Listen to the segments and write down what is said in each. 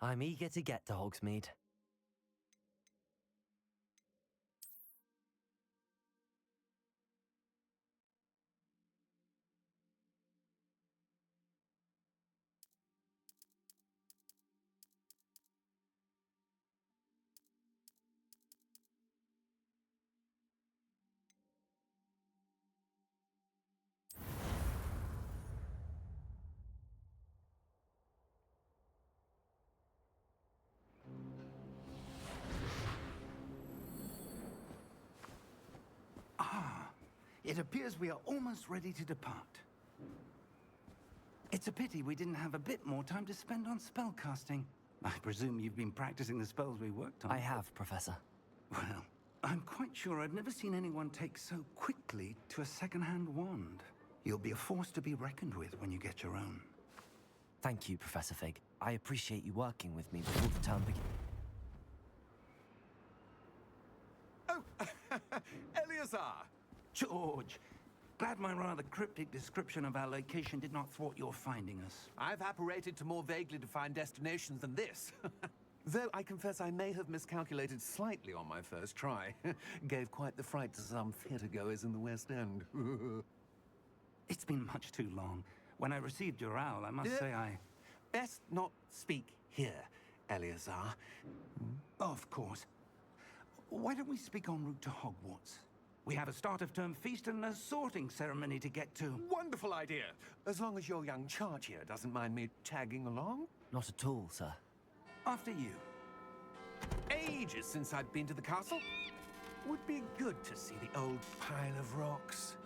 I'm eager to get to Hogsmeade. It appears we are almost ready to depart. It's a pity we didn't have a bit more time to spend on spellcasting. I presume you've been practicing the spells we worked on. I have, Professor. Well, I'm quite sure I've never seen anyone take so quickly to a second-hand wand. You'll be a force to be reckoned with when you get your own. Thank you, Professor Fig. I appreciate you working with me before the term begins. Oh, Eleazar! George, glad my rather cryptic description of our location did not thwart your finding us. I've apparated to more vaguely defined destinations than this. Though I confess I may have miscalculated slightly on my first try. Gave quite the fright to some theatre-goers in the West End. It's been much too long. When I received your owl, I must say I... Best not speak here, Eleazar. Of course. Why don't we speak en route to Hogwarts? We have a start-of-term feast and a sorting ceremony to get to. Wonderful idea! As long as your young charge here doesn't mind me tagging along. Not at all, sir. After you. Ages since I've been to the castle. Would be good to see the old pile of rocks.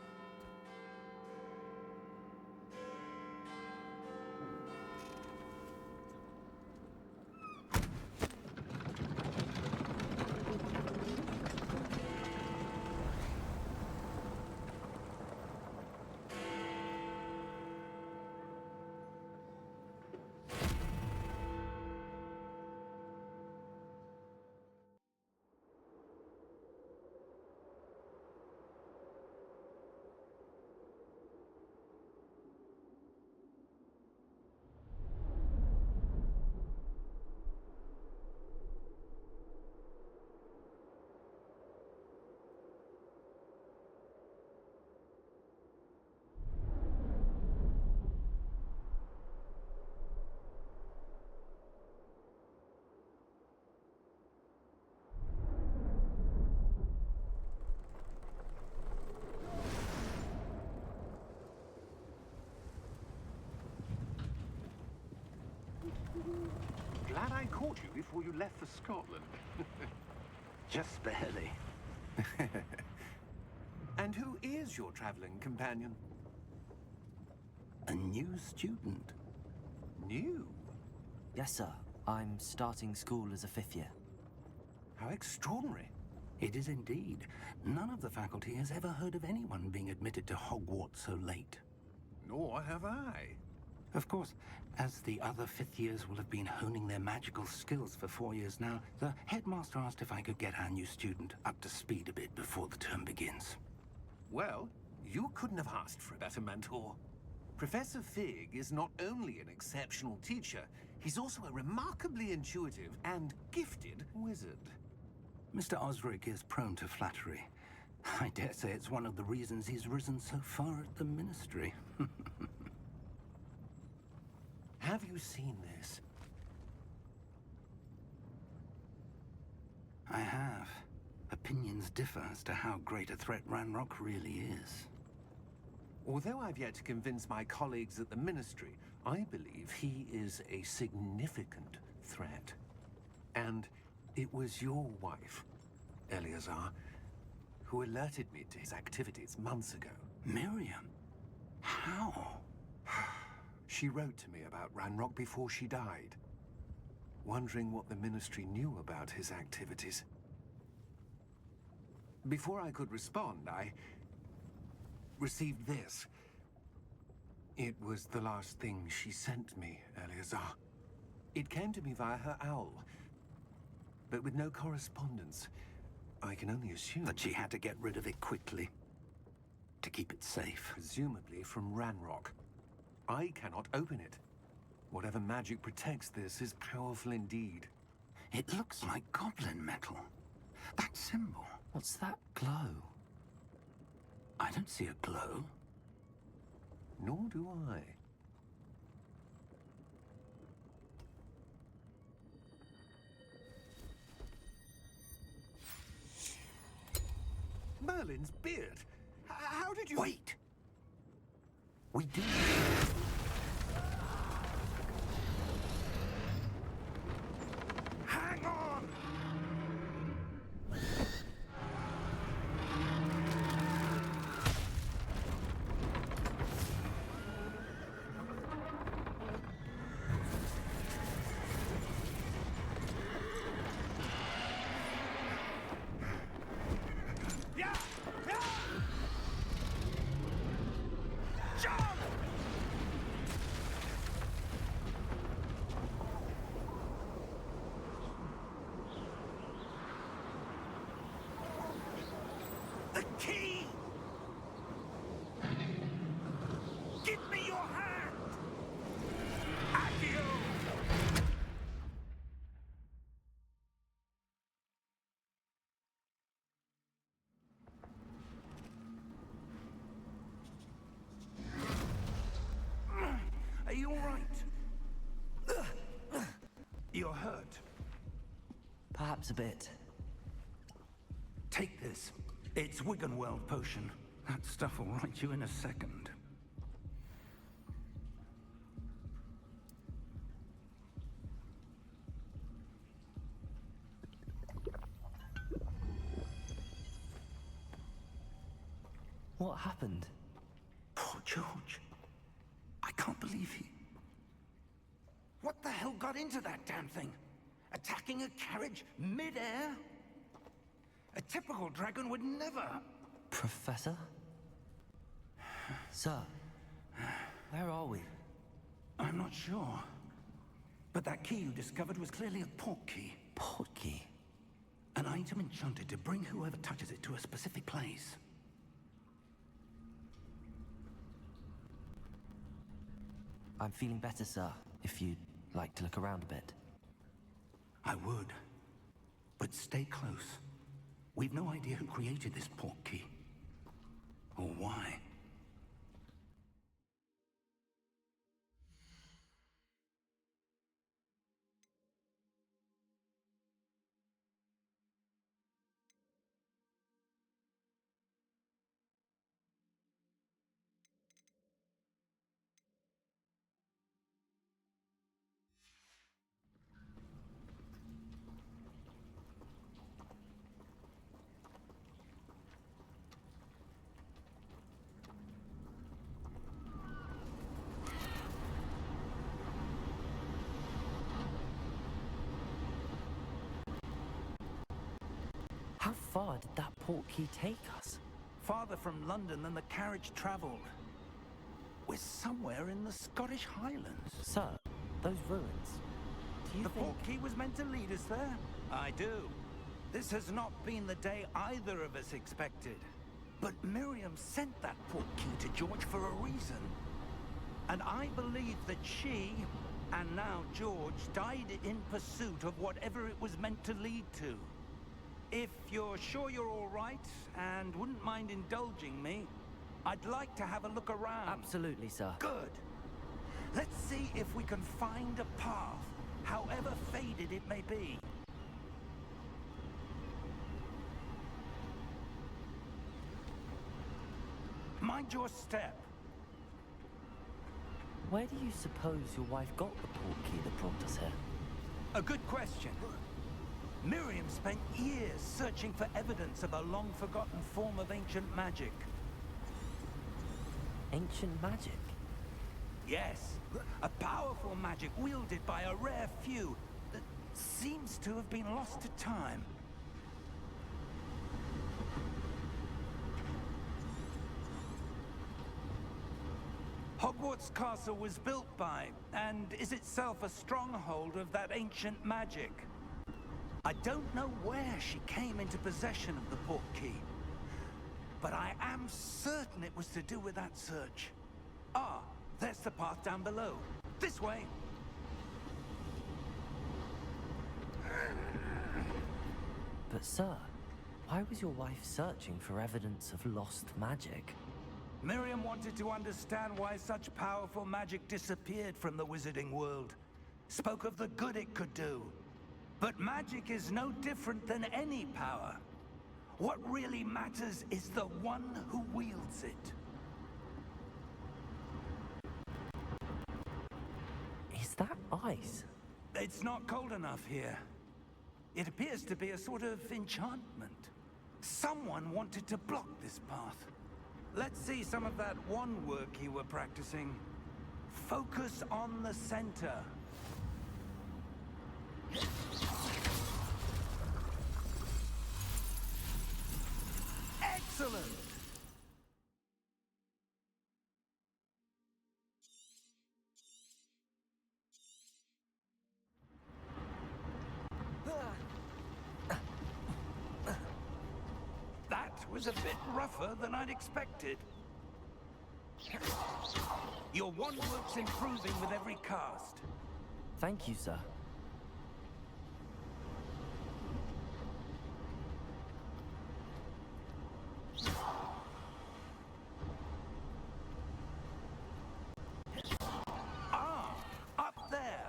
Glad I caught you before you left for Scotland. Just barely. And who is your traveling companion? A new student. New? Yes, sir. I'm starting school as a 5th year. How extraordinary. It is indeed. None of the faculty has ever heard of anyone being admitted to Hogwarts so late. Nor have I. Of course, as the other 5th years will have been honing their magical skills for 4 years now, the headmaster asked if I could get our new student up to speed a bit before the term begins. Well, you couldn't have asked for a better mentor. Professor Fig is not only an exceptional teacher, he's also a remarkably intuitive and gifted wizard. Mr. Osric is prone to flattery. I dare say it's one of the reasons he's risen so far at the Ministry. Have you seen this? I have. Opinions differ as to how great a threat Ranrock really is. Although I've yet to convince my colleagues at the Ministry, I believe he is a significant threat. And it was your wife, Eleazar, who alerted me to his activities months ago. Miriam? How? She wrote to me about Ranrock before she died, wondering what the Ministry knew about his activities. Before I could respond, I received this. It was the last thing she sent me, Eleazar. It came to me via her owl, but with no correspondence. I can only assume That she had to get rid of it quickly, to keep it safe. presumably from Ranrock. I cannot open it. Whatever magic protects this is powerful indeed. It looks like goblin metal. That symbol. What's that glow? I don't see a glow. Nor do I. Merlin's beard! How did you... Wait! We do... Hang on! Yeah! Yeah! Jump! The key! Give me your hand! Accio! Are you all right? You're hurt. Perhaps a bit. Take this. It's Wiggenweld potion. That stuff will right you in a second. What happened? Poor George. I can't believe he... What the hell got into that damn thing? Attacking a carriage mid-air? A typical dragon would never... Professor? Sir, where are we? I'm not sure. But that key you discovered was clearly a portkey. Portkey? An item enchanted to bring whoever touches it to a specific place. I'm feeling better, sir, if you'd like to look around a bit. I would. But stay close. We've no idea who created this portkey. Or why. How far did that portkey take us? Farther from London than the carriage traveled. We're somewhere in the Scottish Highlands. Sir, those ruins. Do you The think... portkey was meant to lead us there? I do. This has not been the day either of us expected. But Miriam sent that portkey to George for a reason. And I believe that she, and now George, died in pursuit of whatever it was meant to lead to. If you're sure you're all right, and wouldn't mind indulging me, I'd like to have a look around. Absolutely, sir. Good. Let's see if we can find a path, however faded it may be. Mind your step. Where do you suppose your wife got the portkey that brought us here? A good question. Miriam spent years searching for evidence of a long-forgotten form of ancient magic. Ancient magic? Yes, a powerful magic wielded by a rare few that seems to have been lost to time. Hogwarts Castle was built by, and is itself a stronghold of that ancient magic. I don't know where she came into possession of the portkey, but I am certain it was to do with that search. Ah, there's the path down below. This way. But sir, why was your wife searching for evidence of lost magic? Miriam wanted to understand why such powerful magic disappeared from the wizarding world. Spoke of the good it could do. But magic is no different than any power. What really matters is the one who wields it. Is that ice? It's not cold enough here. It appears to be a sort of enchantment. Someone wanted to block this path. Let's see some of that one work you were practicing. Focus on the center. Excellent! That was a bit rougher than I'd expected. Your wand work's improving with every cast. Thank you, sir. Ah, up there.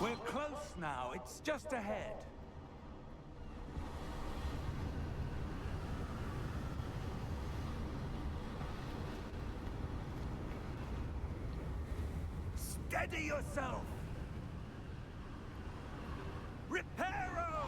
We're close now. It's just ahead. Steady yourself! Reparo!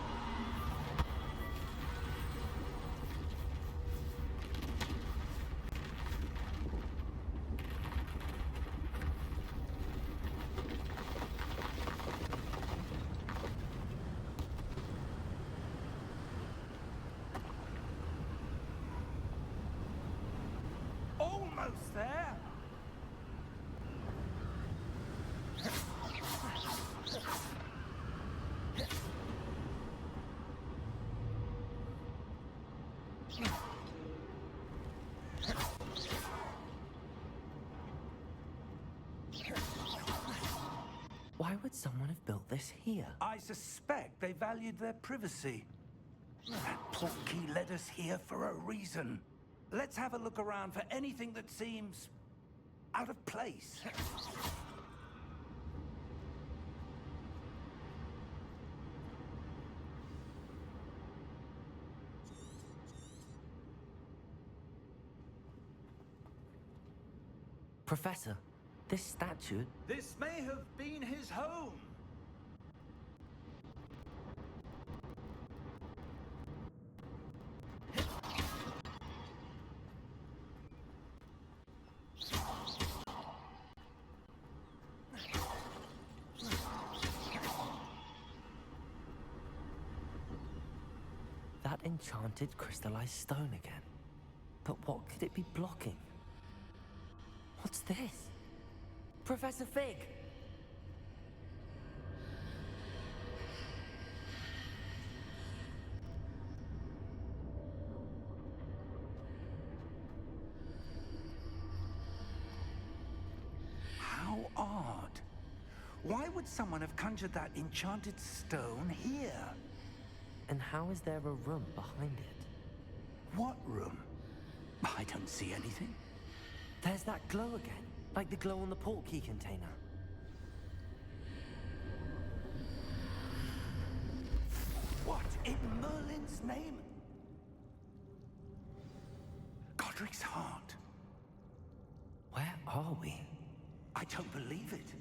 Almost there! Why would someone have built this here? I suspect they valued their privacy. That portkey led us here for a reason. Let's have a look around for anything that seems out of place. Professor, this statue... This may have been his home. That enchanted crystallized stone again. But what could it be blocking? What's this? Professor Fig! How odd. Why would someone have conjured that enchanted stone here? And how is there a room behind it? What room? I don't see anything. There's that glow again, like the glow on the portkey container. What in Merlin's name? Godric's heart. Where are we? I don't believe it.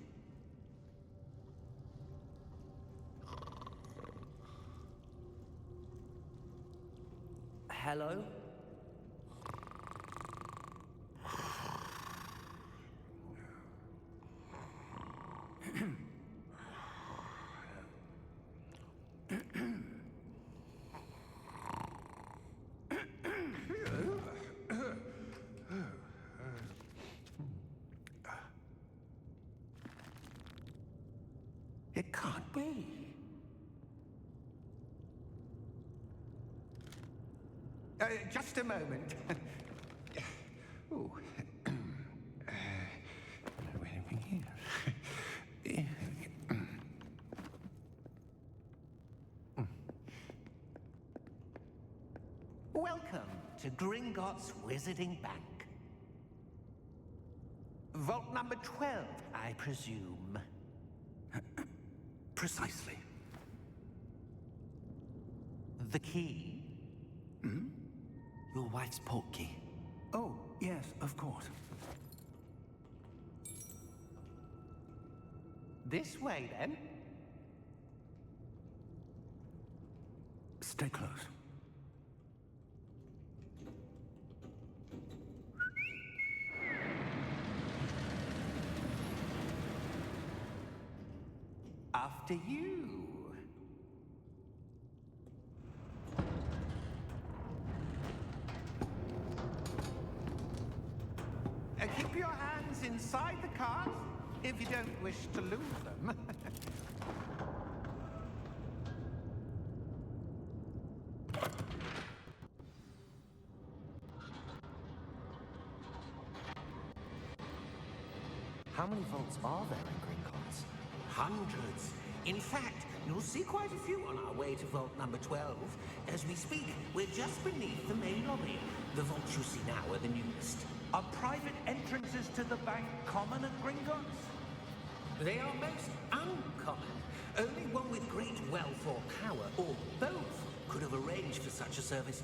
Hello? It can't be. Just a moment. Ooh. Anything here? Welcome to Gringotts Wizarding Bank. Vault number 12, I presume. Precisely. The key? Your wife's portkey. Oh, yes, of course. This way, then. Stay close. After you. Keep your hands inside the cart if you don't wish to lose them. How many vaults are there in Gringotts? Hundreds. In fact, you'll see quite a few on our way to vault number 12. As we speak, we're just beneath the main lobby. The vaults you see now are the newest. Are private entrances to the bank common at Gringotts? They are most uncommon. Only one with great wealth or power, or both, could have arranged for such a service.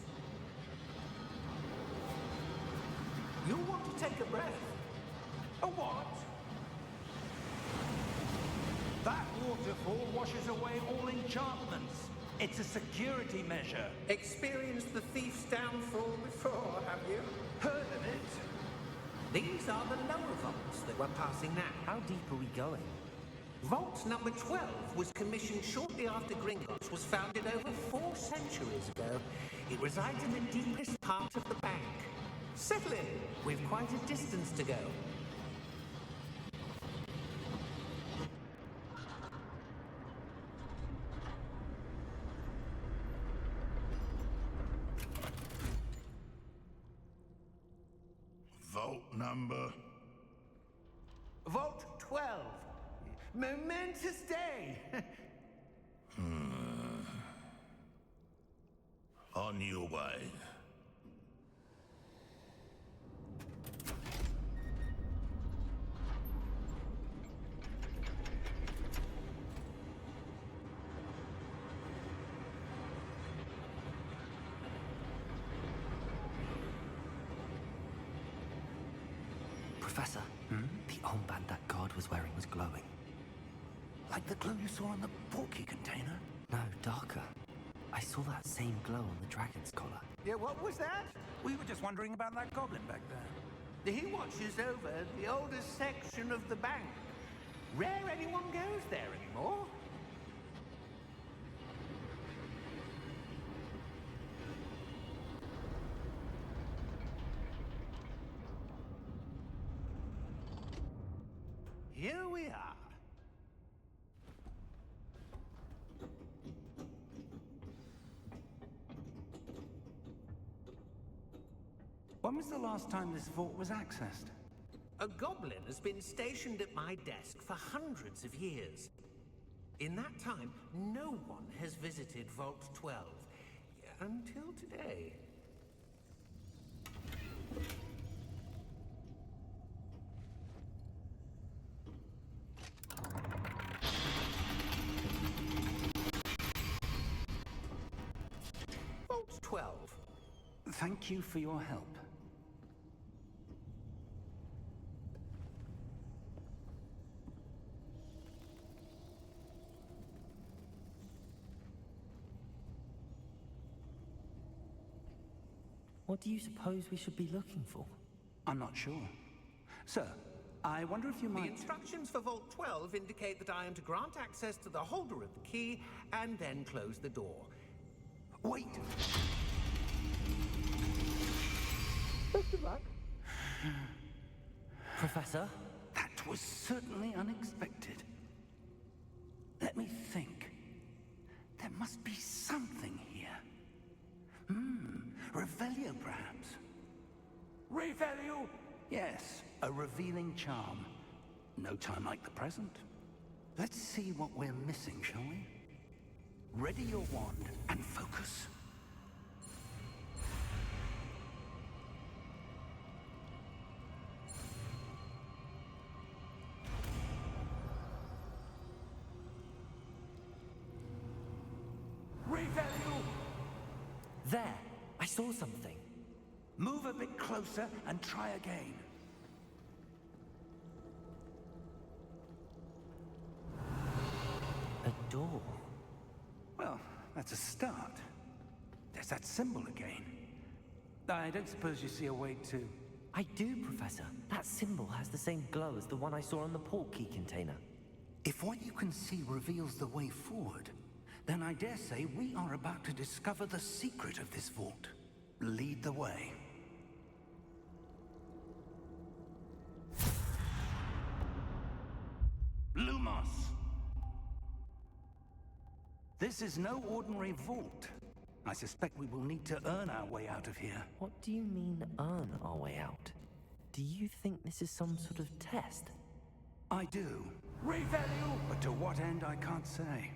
You'll want to take a breath. A what? That waterfall washes away all enchantments. It's a security measure. Experienced the thief's downfall before, have you? Heard of it? These are the lower vaults that we're passing now. How deep are we going? Vault number 12 was commissioned shortly after Gringotts was founded over 4 centuries ago. It resides in the deepest part of the bank. Settle in. We've quite a distance to go. Vault number. Vault 12. Momentous day. On your way. Professor, the armband that guard was wearing was glowing. Like the glow you saw on the portkey container? No, darker. I saw that same glow on the dragon's collar. Yeah, what was that? We were just wondering about that goblin back there. He watches over the oldest section of the bank. Rare anyone goes there anymore. Here we are. When was the last time this vault was accessed? A goblin has been stationed at my desk for hundreds of years. In that time, no one has visited Vault 12. Until today. Vault 12. Thank you for your help. What do you suppose we should be looking for? I'm not sure. Sir, I wonder if you The might... instructions for Vault 12 indicate that I am to grant access to the holder of the key and then close the door. Wait! Best of luck. Professor? That was certainly unexpected. Let me think. There must be something here. Revelio, perhaps. Revelio? Yes, a revealing charm. No time like the present. Let's see what we're missing, shall we? Ready your wand and focus. Revelio! There! I saw something. Move a bit closer and try again. A door. Well, that's a start. There's that symbol again. I don't suppose you see a way to... I do, Professor. That symbol has the same glow as the one I saw on the port key container. If what you can see reveals the way forward, then I dare say we are about to discover the secret of this vault. Lead the way. Lumos! This is no ordinary vault. I suspect we will need to earn our way out of here. What do you mean, earn our way out? Do you think this is some sort of test? I do. Revelio! But to what end, I can't say.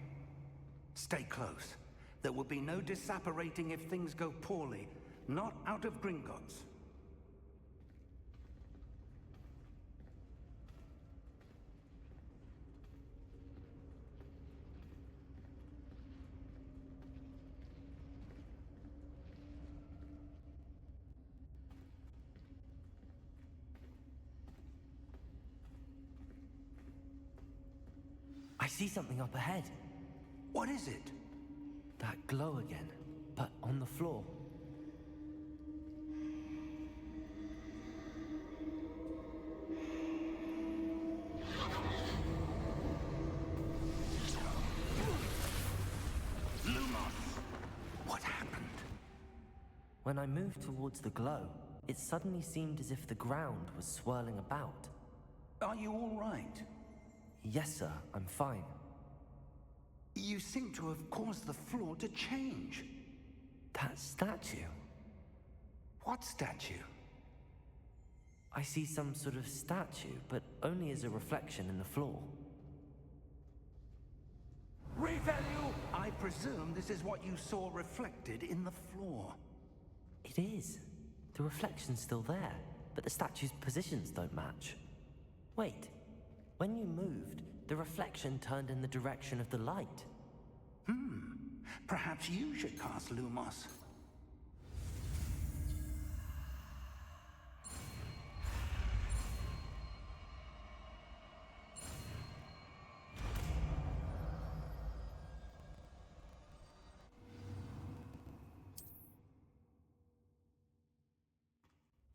Stay close. There will be no disapparating if things go poorly. Not out of Gringotts. I see something up ahead. What is it? That glow again, but on the floor. Lumos! What happened? When I moved towards the glow, it suddenly seemed as if the ground was swirling about. Are you all right? Yes, sir, I'm fine. You seem to have caused the floor to change. That statue? What statue? I see some sort of statue, but only as a reflection in the floor. Revelio! I presume this is what you saw reflected in the floor. It is. The reflection's still there, but the statue's positions don't match. Wait, when you moved, the reflection turned in the direction of the light. Perhaps you should cast Lumos.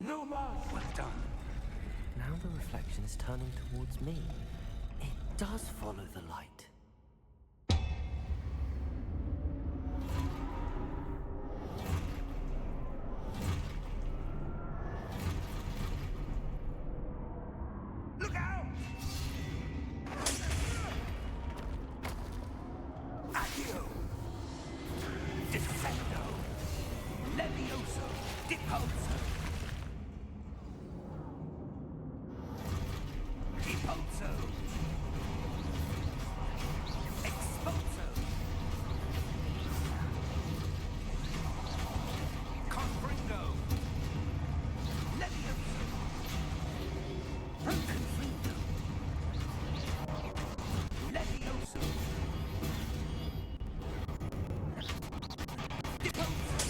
Lumos! Well done. Now the reflection is turning towards me. It does follow the light. Look out! Accio! Defendo! Levioso! Depulso! Depulso! Expulso! Confringo! Levioso! Confringo! Levioso! Depulso!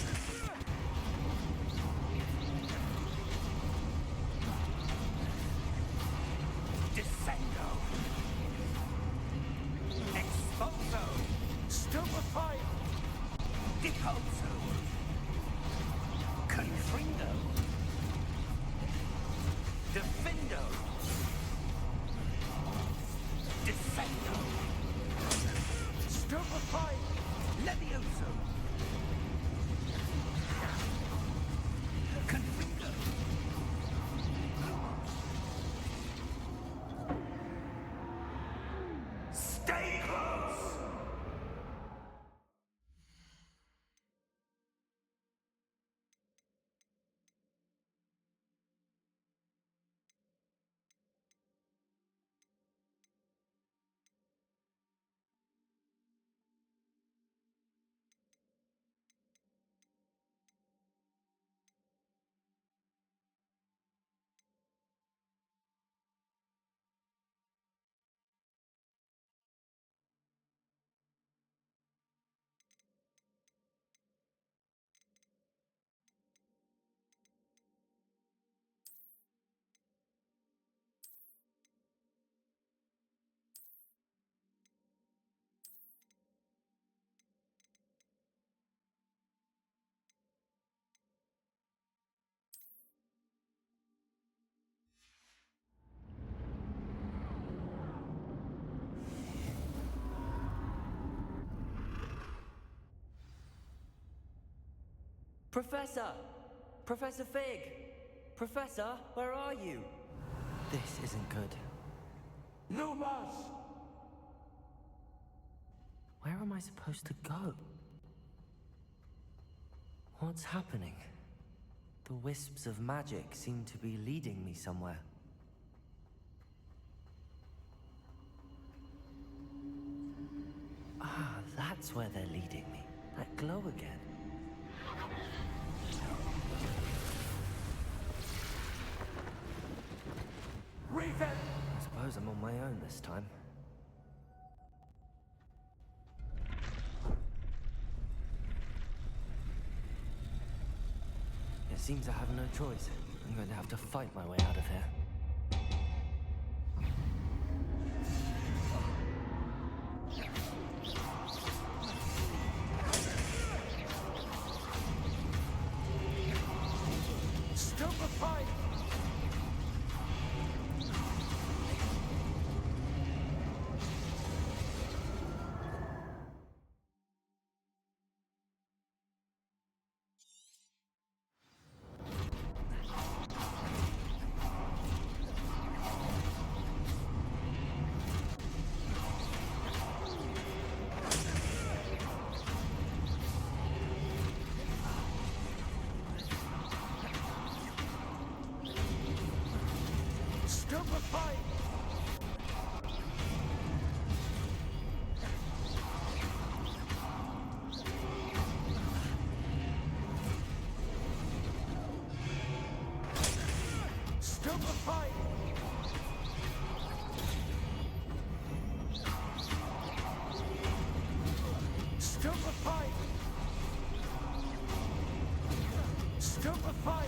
Professor! Professor Fig! Professor, where are you? This isn't good. Lumos! Where am I supposed to go? What's happening? The wisps of magic seem to be leading me somewhere. Ah, that's where they're leading me. That glow again. Revel! I suppose I'm on my own this time. It seems I have no choice. I'm going to have to fight my way out of here. Stupefy! Stupefy! Stupefy! Stupefy! Stupefy!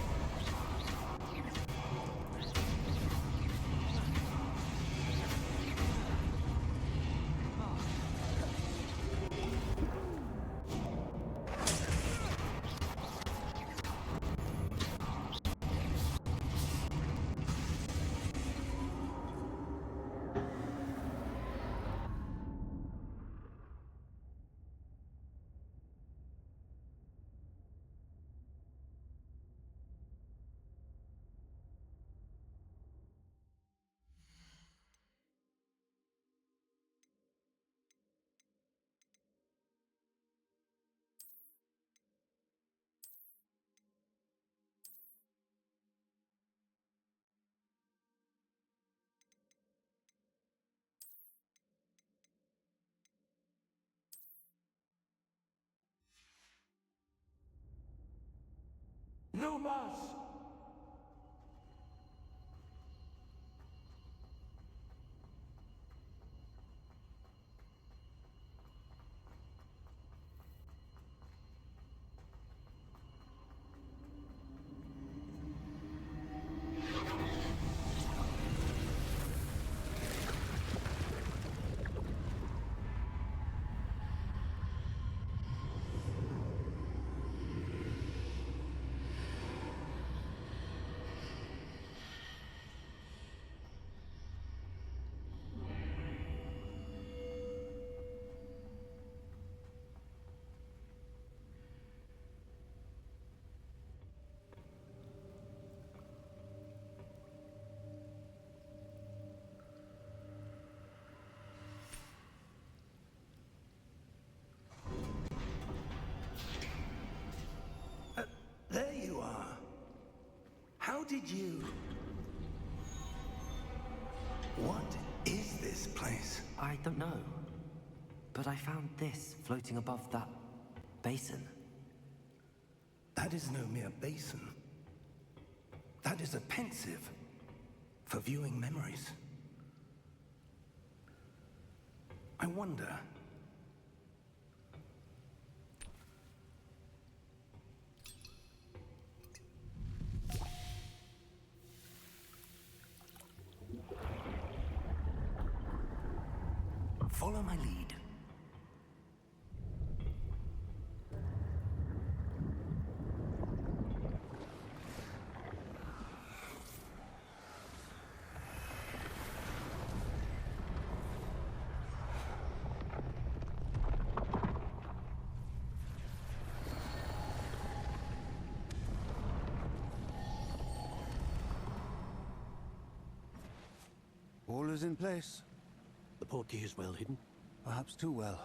Lumos! There you are. How did you... What is this place? I don't know. But I found this floating above that basin. That is no mere basin. That is a pensive for viewing memories. I wonder... Follow my lead. All is in place. The portkey is well hidden. Perhaps too well.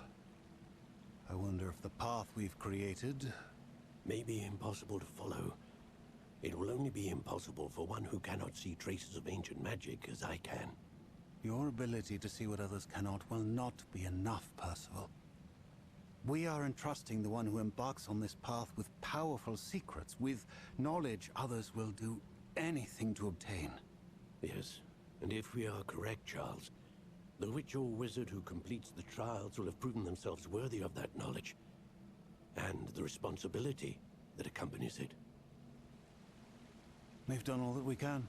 I wonder if the path we've created... May be impossible to follow. It will only be impossible for one who cannot see traces of ancient magic as I can. Your ability to see what others cannot will not be enough, Percival. We are entrusting the one who embarks on this path with powerful secrets, with knowledge others will do anything to obtain. Yes, and if we are correct, Charles, the witch or wizard who completes the trials will have proven themselves worthy of that knowledge, and the responsibility that accompanies it. We've done all that we can.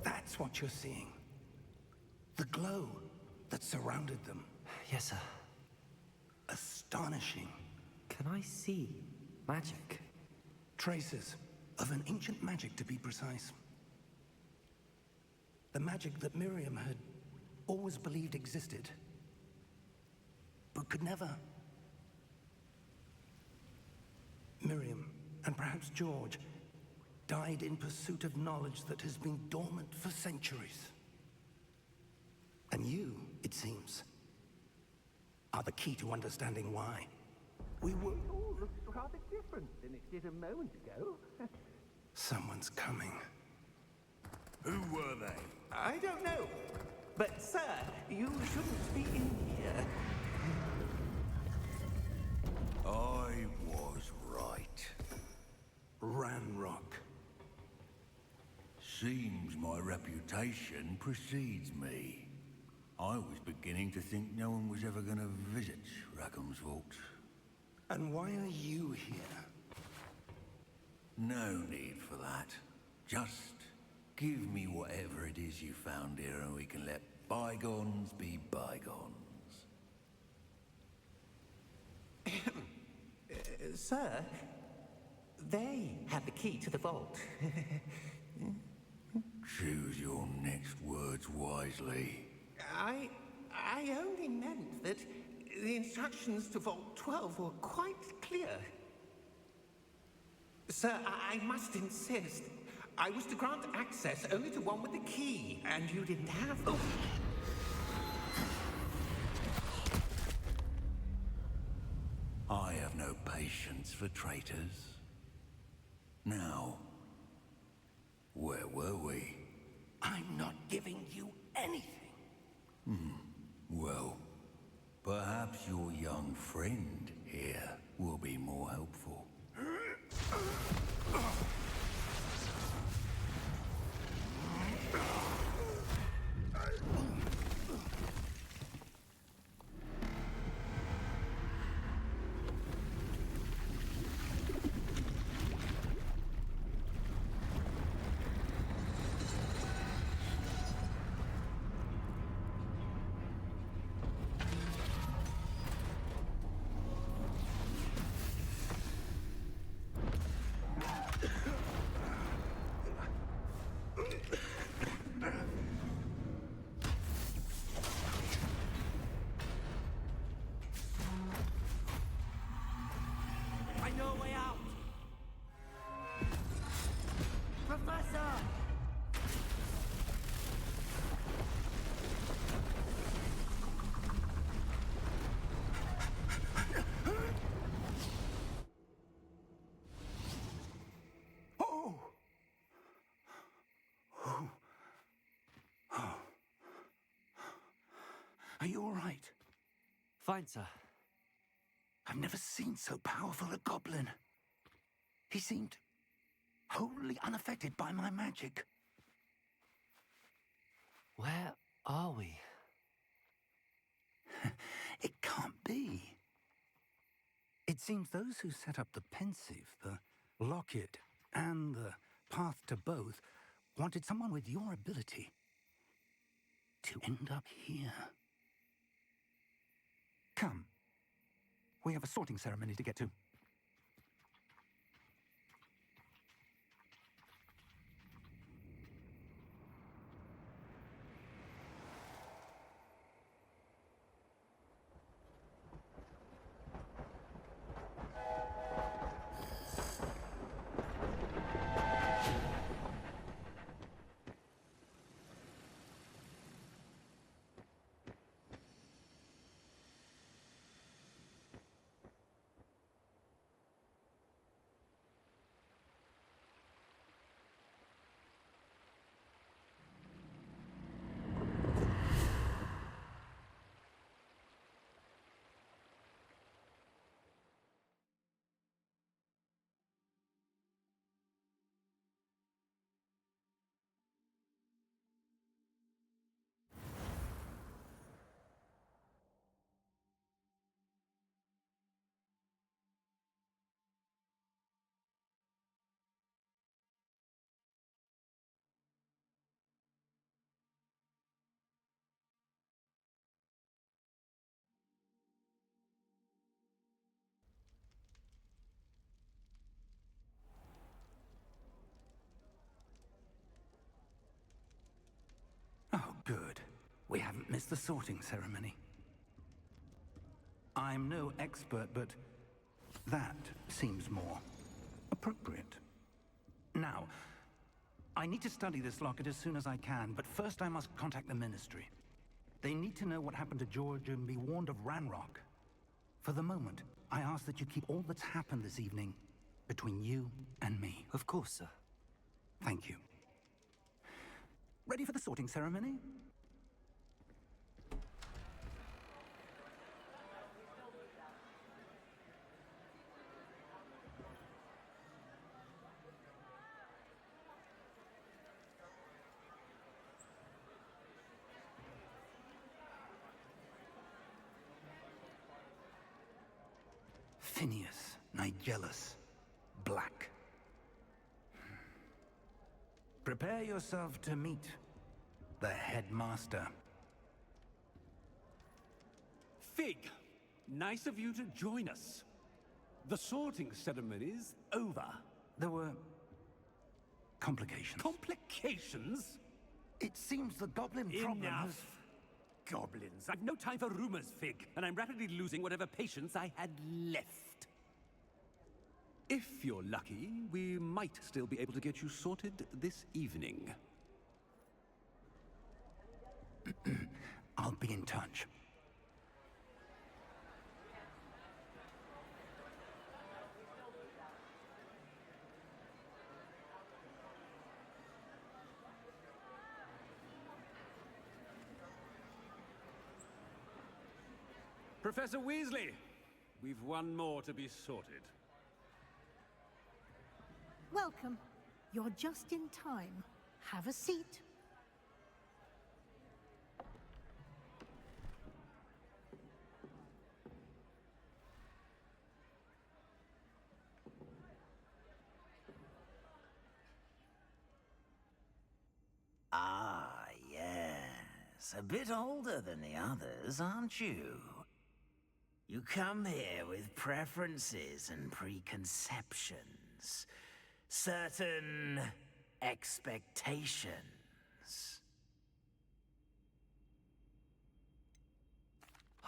That's what you're seeing. The glow that surrounded them. Yes, sir. Astonishing. Can I see magic? Traces of an ancient magic, to be precise. The magic that Miriam had always believed existed, but could never. Miriam, and perhaps George, died in pursuit of knowledge that has been dormant for centuries. And you, it seems, are the key to understanding why. We were all looks rather different than it did a moment ago. Someone's coming. Who were they? I don't know. But, sir, you shouldn't be in here. I was right. Ranrock. Seems my reputation precedes me. I was beginning to think no one was ever going to visit Rackham's vault. And why are you here? No need for that. Just give me whatever it is you found here and we can let bygones be bygones. Sir, they have the key to the vault. Choose your next words wisely. I only meant that the instructions to Vault 12 were quite clear. Sir, I must insist. I was to grant access only to one with the key, and you didn't have... Oh. I have no patience for traitors. Now, where were we? I'm not giving you anything. Well, perhaps your young friend here will be more helpful. I know a way out! Professor! Oh! Oh. Oh. Are you all right? Fine, sir. I've never seen so powerful a goblin. He seemed wholly unaffected by my magic. Where are we? It can't be. It seems those who set up the pensive, the locket, and the path to both wanted someone with your ability to end up here. Come. We have a sorting ceremony to get to. We haven't missed the sorting ceremony. I'm no expert, but that seems more appropriate. Now, I need to study this locket as soon as I can, but first I must contact the Ministry. They need to know what happened to George and be warned of Ranrock. For the moment, I ask that you keep all that's happened this evening between you and me. Of course, sir. Thank you. Ready for the sorting ceremony? Phineas, Nigellus, Black. Prepare yourself to meet the headmaster. Fig, nice of you to join us. The sorting ceremony's over. There were complications. Complications? It seems the goblin problem has... Enough! Goblins. I've no time for rumors, Fig, and I'm rapidly losing whatever patience I had left. If you're lucky, we might still be able to get you sorted this evening. I'll be in touch. Professor Weasley, we've one more to be sorted. Welcome. You're just in time. Have a seat. Ah, yes. A bit older than the others, aren't you? You come here with preferences and preconceptions. Certain expectations.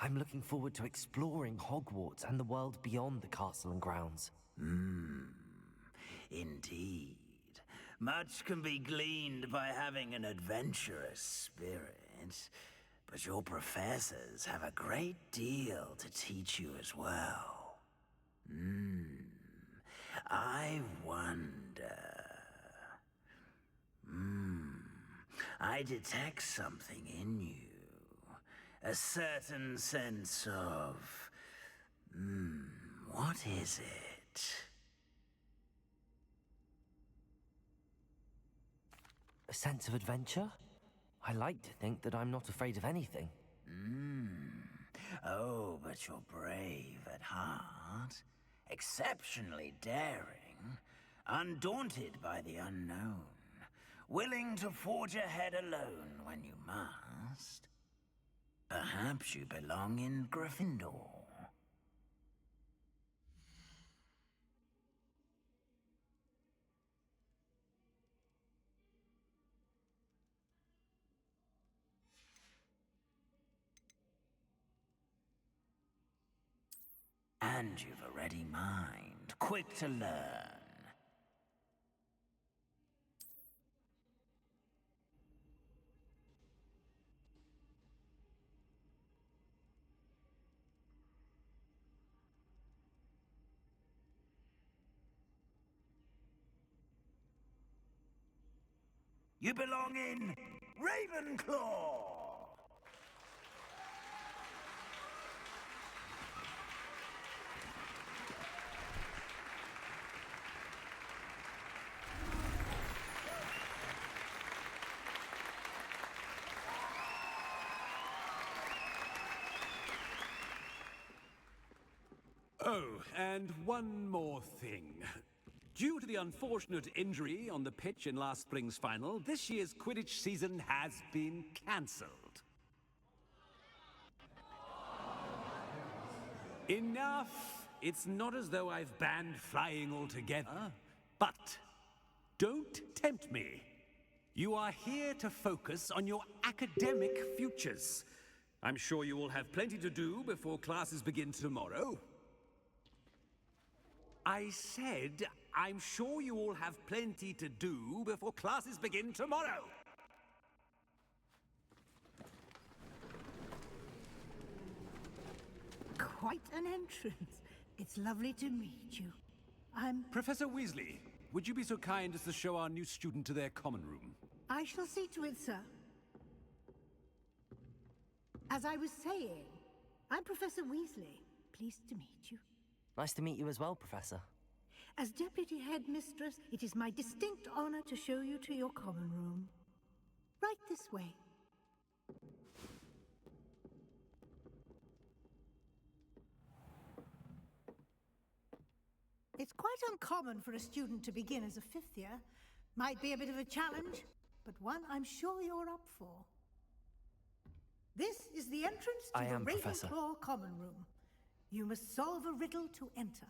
I'm looking forward to exploring Hogwarts and the world beyond the castle and grounds. Indeed. Much can be gleaned by having an adventurous spirit, but your professors have a great deal to teach you as well. I wonder... I detect something in you. A certain sense of... what is it? A sense of adventure? I like to think that I'm not afraid of anything. Oh, but you're brave at heart. Exceptionally daring. Undaunted by the unknown. Willing to forge ahead alone when you must. Perhaps you belong in Gryffindor. And you've a ready mind, quick to learn. You belong in Ravenclaw! Oh, and one more thing. Due to the unfortunate injury on the pitch in last spring's final, this year's Quidditch season has been cancelled. Enough! It's not as though I've banned flying altogether. But don't tempt me. You are here to focus on your academic futures. I'm sure you all have plenty to do before classes begin tomorrow. I said, I'm sure you all have plenty to do before classes begin tomorrow. Quite an entrance. It's lovely to meet you. I'm... Professor Weasley, would you be so kind as to show our new student to their common room? I shall see to it, sir. As I was saying, I'm Professor Weasley. Pleased to meet you. Nice to meet you as well, Professor. As Deputy Headmistress, it is my distinct honor to show you to your common room. Right this way. It's quite uncommon for a student to begin as a fifth year. Might be a bit of a challenge, but one I'm sure you're up for. This is the entrance to the Ravenclaw common room. You must solve a riddle to enter.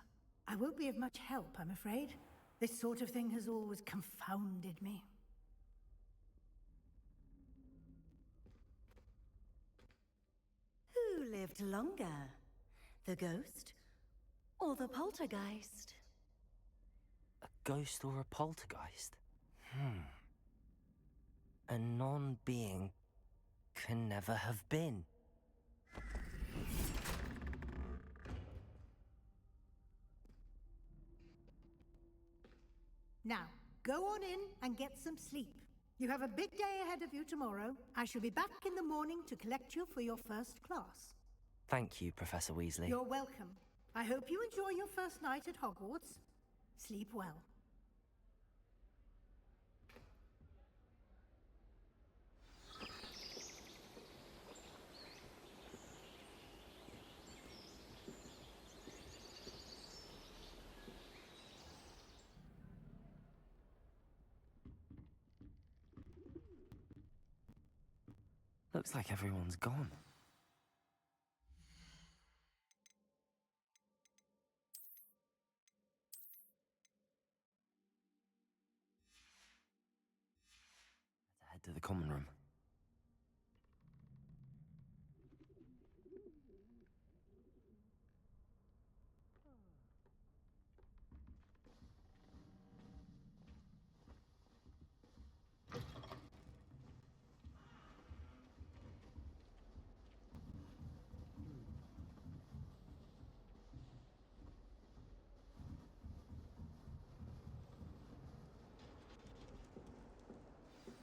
I won't be of much help, I'm afraid. This sort of thing has always confounded me. Who lived longer? The ghost or the poltergeist? A ghost or a poltergeist? A non-being can never have been. Now, go on in and get some sleep. You have a big day ahead of you tomorrow. I shall be back in the morning to collect you for your first class. Thank you, Professor Weasley. You're welcome. I hope you enjoy your first night at Hogwarts. Sleep well. Looks like everyone's gone. Let's head to the common room.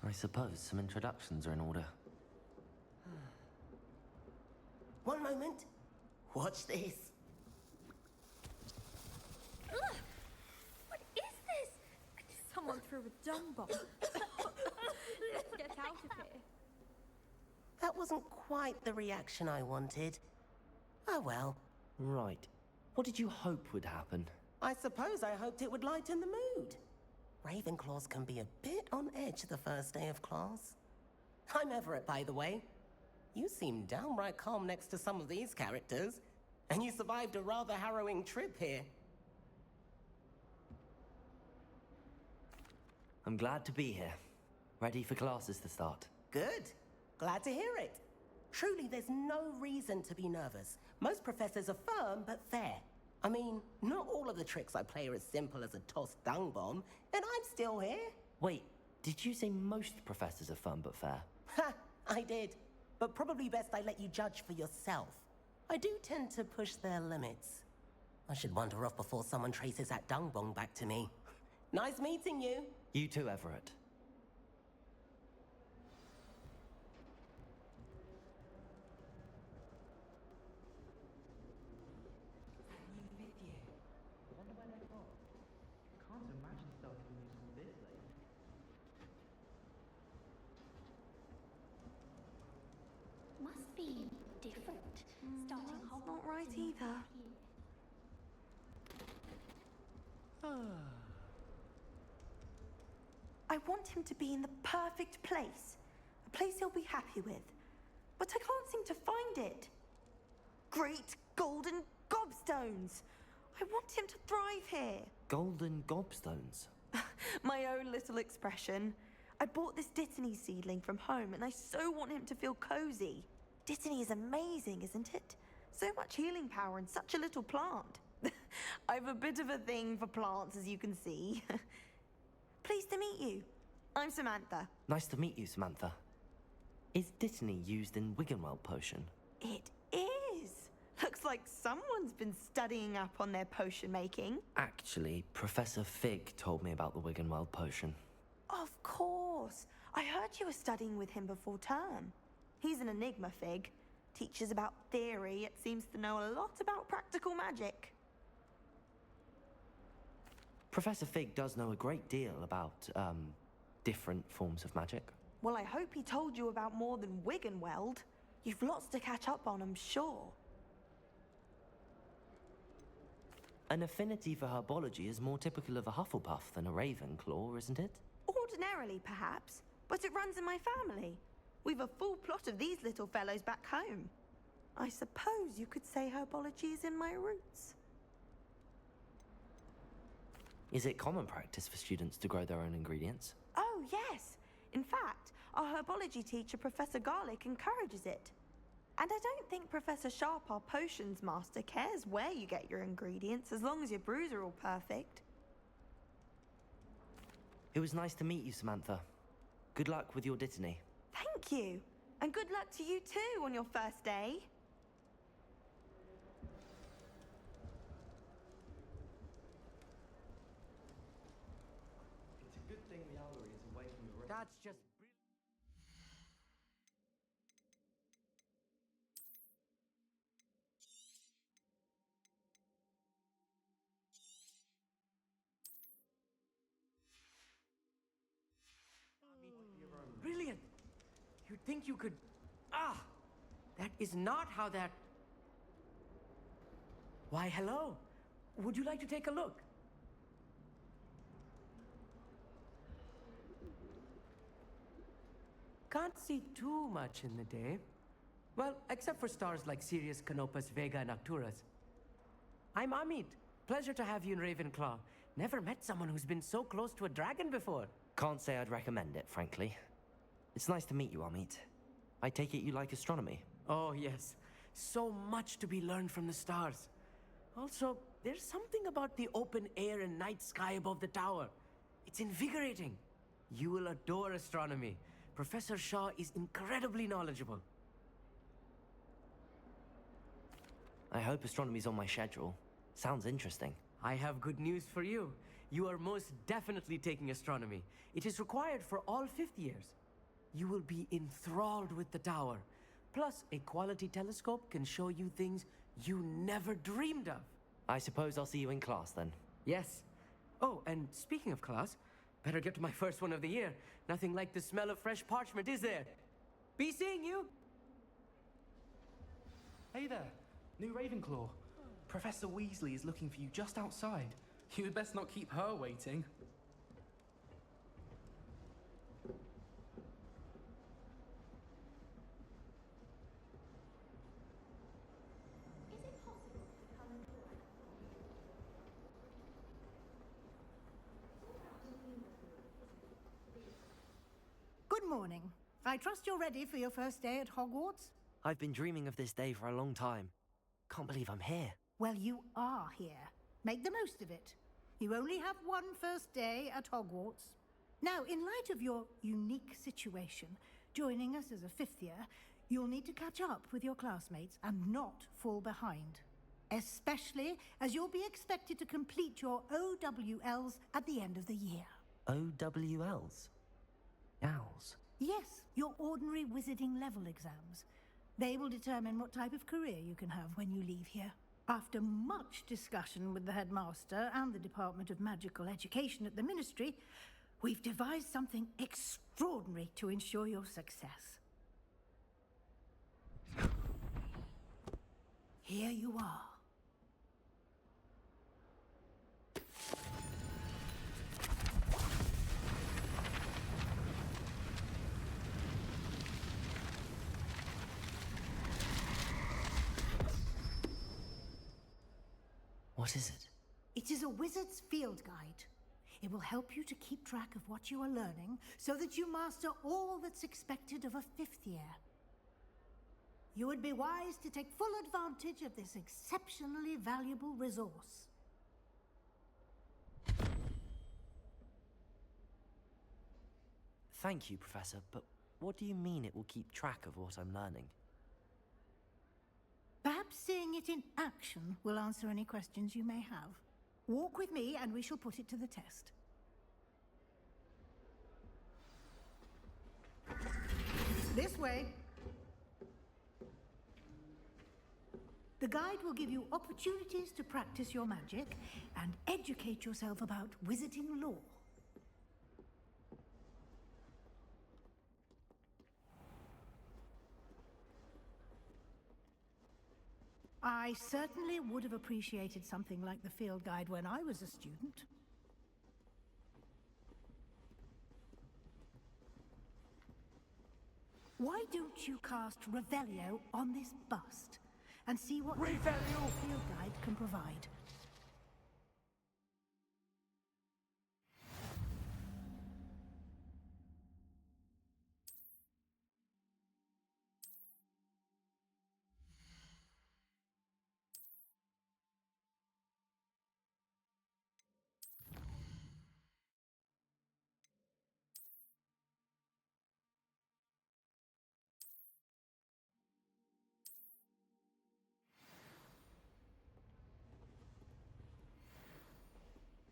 I suppose some introductions are in order. One moment. Watch this. Ugh! What is this? Someone threw a dung bomb. Let's get out of here. That wasn't quite the reaction I wanted. Oh well. Right. What did you hope would happen? I suppose I hoped it would lighten the mood. Ravenclaws can be a bit on edge the first day of class. I'm Everett, by the way. You seem downright calm next to some of these characters, and you survived a rather harrowing trip here. I'm glad to be here. Ready for classes to start. Good. Glad to hear it. Truly, there's no reason to be nervous. Most professors are firm but fair. I mean, not all of the tricks I play are as simple as a tossed dung bomb, and I'm still here. Wait, did you say most professors are fun but fair? Ha! I did. But probably best I let you judge for yourself. I do tend to push their limits. I should wander off before someone traces that dung bomb back to me. Nice meeting you. You too, Everett. Must be different. Starting Hogwarts not right either. I want him to be in the perfect place. A place he'll be happy with. But I can't seem to find it. Great golden gobstones! I want him to thrive here. Golden gobstones? My own little expression. I bought this Dittany seedling from home, and I so want him to feel cozy. Dittany is amazing, isn't it? So much healing power in such a little plant. I've a bit of a thing for plants, as you can see. Pleased to meet you. I'm Samantha. Nice to meet you, Samantha. Is Dittany used in Wiggenweld potion? It is. Looks like someone's been studying up on their potion making. Actually, Professor Fig told me about the Wiggenweld potion. Of course. I heard you were studying with him before term. He's an enigma, Fig. Teaches about theory, yet seems to know a lot about practical magic. Professor Fig does know a great deal about, different forms of magic. Well, I hope he told you about more than Wiggenweld. You've lots to catch up on, I'm sure. An affinity for herbology is more typical of a Hufflepuff than a Ravenclaw, isn't it? Ordinarily, perhaps, but it runs in my family. We've a full plot of these little fellows back home. I suppose you could say herbology is in my roots. Is it common practice for students to grow their own ingredients? Oh, yes. In fact, our herbology teacher, Professor Garlick, encourages it. And I don't think Professor Sharp, our potions master, cares where you get your ingredients, as long as your brews are all perfect. It was nice to meet you, Samantha. Good luck with your Dittany. Thank you. And good luck to you too on your first day. It's a good thing the owlery is away from the rest. That's just... Brilliant! You'd think you could... Ah! That is not how that... Why, hello. Would you like to take a look? Can't see too much in the day. Well, except for stars like Sirius, Canopus, Vega, and Arcturus. I'm Amit. Pleasure to have you in Ravenclaw. Never met someone who's been so close to a dragon before. Can't say I'd recommend it, frankly. It's nice to meet you, Amit. I take it you like astronomy? Oh, yes. So much to be learned from the stars. Also, there's something about the open air and night sky above the tower. It's invigorating. You will adore astronomy. Professor Shaw is incredibly knowledgeable. I hope astronomy's on my schedule. Sounds interesting. I have good news for you. You are most definitely taking astronomy. It is required for all fifth years. You will be enthralled with the tower. Plus, a quality telescope can show you things you never dreamed of. I suppose I'll see you in class then. Yes. Oh, and speaking of class, better get to my first one of the year. Nothing like the smell of fresh parchment, is there? Be seeing you! Hey there, new Ravenclaw. Professor Weasley is looking for you just outside. You'd best not keep her waiting. Good morning. I trust you're ready for your first day at Hogwarts? I've been dreaming of this day for a long time. Can't believe I'm here. Well, you are here. Make the most of it. You only have one first day at Hogwarts. Now, in light of your unique situation, joining us as a fifth year, you'll need to catch up with your classmates and not fall behind. Especially as you'll be expected to complete your OWLs at the end of the year. OWLs? Owls? Yes, your ordinary wizarding level exams. They will determine what type of career you can have when you leave here. After much discussion with the headmaster and the Department of Magical Education at the Ministry, we've devised something extraordinary to ensure your success. Here you are. What is it? It is a wizard's field guide. It will help you to keep track of what you are learning so that you master all that's expected of a 5th year. You would be wise to take full advantage of this exceptionally valuable resource. Thank you, Professor, but what do you mean it will keep track of what I'm learning? Perhaps seeing it in action will answer any questions you may have. Walk with me and we shall put it to the test. This way. The guide will give you opportunities to practice your magic and educate yourself about wizarding lore. I certainly would have appreciated something like the field guide when I was a student. Why don't you cast Revelio on this bust and see what the field guide can provide?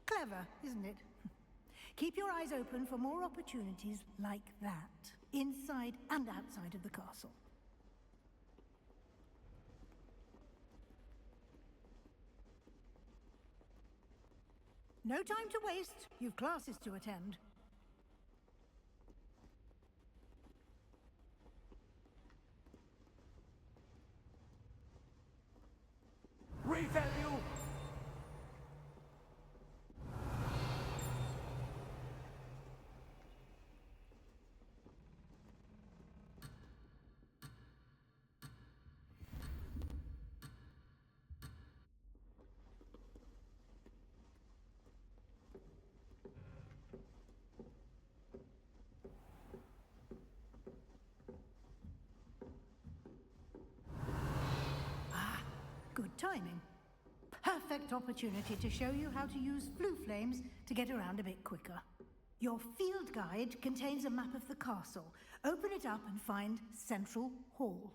Clever, isn't it? Keep your eyes open for more opportunities like that, inside and outside of the castle. No time to waste. You've classes to attend. Revelio! Good timing. Perfect opportunity to show you how to use blue flames to get around a bit quicker. Your field guide contains a map of the castle. Open it up and find Central Hall.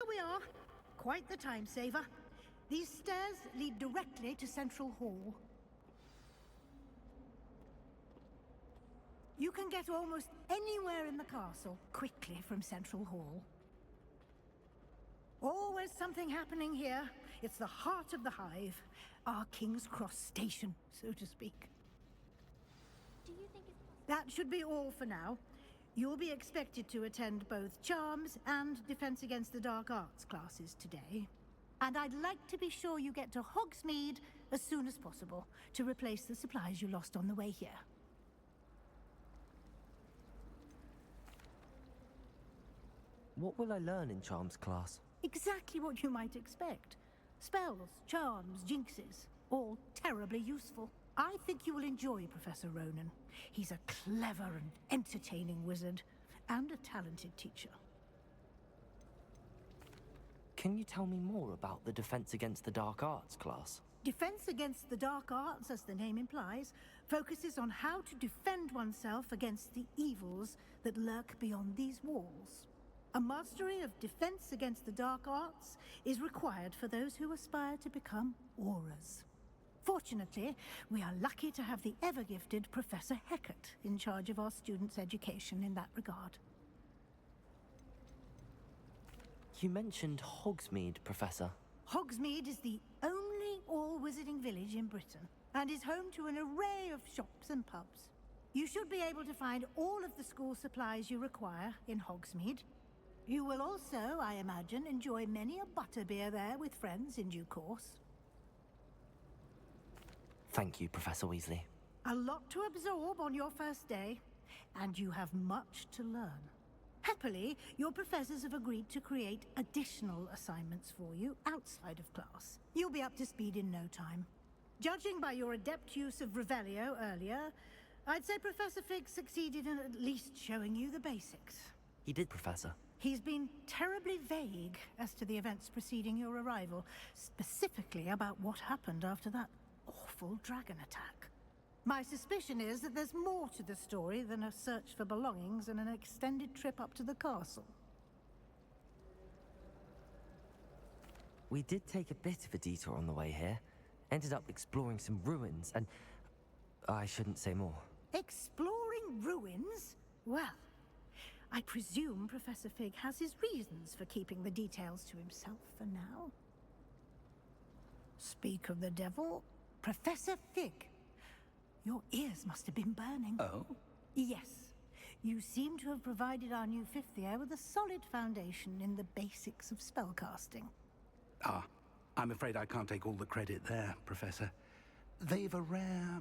Here we are. Quite the time saver. These stairs lead directly to Central Hall. You can get almost anywhere in the castle quickly from Central Hall. Always something happening here. It's the heart of the hive. Our King's Cross station, so to speak. Do you think it's possible? That should be all for now. You'll be expected to attend both Charms and Defense Against the Dark Arts classes today. And I'd like to be sure you get to Hogsmeade as soon as possible to replace the supplies you lost on the way here. What will I learn in Charms class? Exactly what you might expect. Spells, charms, jinxes, all terribly useful. I think you will enjoy Professor Ronan. He's a clever and entertaining wizard, and a talented teacher. Can you tell me more about the Defense Against the Dark Arts class? Defense against the dark arts, as the name implies, focuses on how to defend oneself against the evils that lurk beyond these walls. A mastery of defense against the dark arts is required for those who aspire to become Aurors. Fortunately, we are lucky to have the ever-gifted Professor Hecat in charge of our students' education in that regard. You mentioned Hogsmeade, Professor. Hogsmeade is the only all-wizarding village in Britain, and is home to an array of shops and pubs. You should be able to find all of the school supplies you require in Hogsmeade. You will also, I imagine, enjoy many a butterbeer there with friends in due course. Thank you, Professor Weasley. A lot to absorb on your first day, and you have much to learn. Happily, your professors have agreed to create additional assignments for you outside of class. You'll be up to speed in no time. Judging by your adept use of Revelio earlier, I'd say Professor Fig succeeded in at least showing you the basics. He did, Professor. He's been terribly vague as to the events preceding your arrival, specifically about what happened after that awful dragon attack. My suspicion is that there's more to the story than a search for belongings and an extended trip up to the castle. We did take a bit of a detour on the way here. Ended up exploring some ruins and... I shouldn't say more. Exploring ruins? Well, I presume Professor Fig has his reasons for keeping the details to himself for now. Speak of the devil, Professor Fig. Your ears must have been burning. Oh? Yes. You seem to have provided our new fifth year with a solid foundation in the basics of spellcasting. Ah, I'm afraid I can't take all the credit there, Professor. They've a rare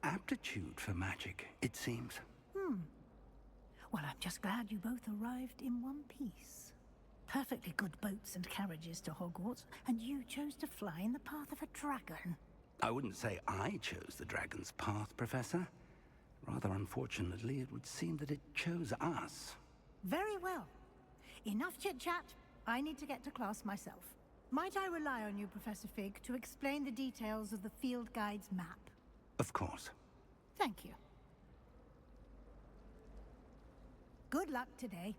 aptitude for magic, it seems. Well, I'm just glad you both arrived in one piece. Perfectly good boats and carriages to Hogwarts, and you chose to fly in the path of a dragon. I wouldn't say I chose the dragon's path, Professor. Rather unfortunately, it would seem that it chose us. Very well. Enough chit-chat. I need to get to class myself. Might I rely on you, Professor Fig, to explain the details of the field guide's map? Of course. Thank you. Good luck today.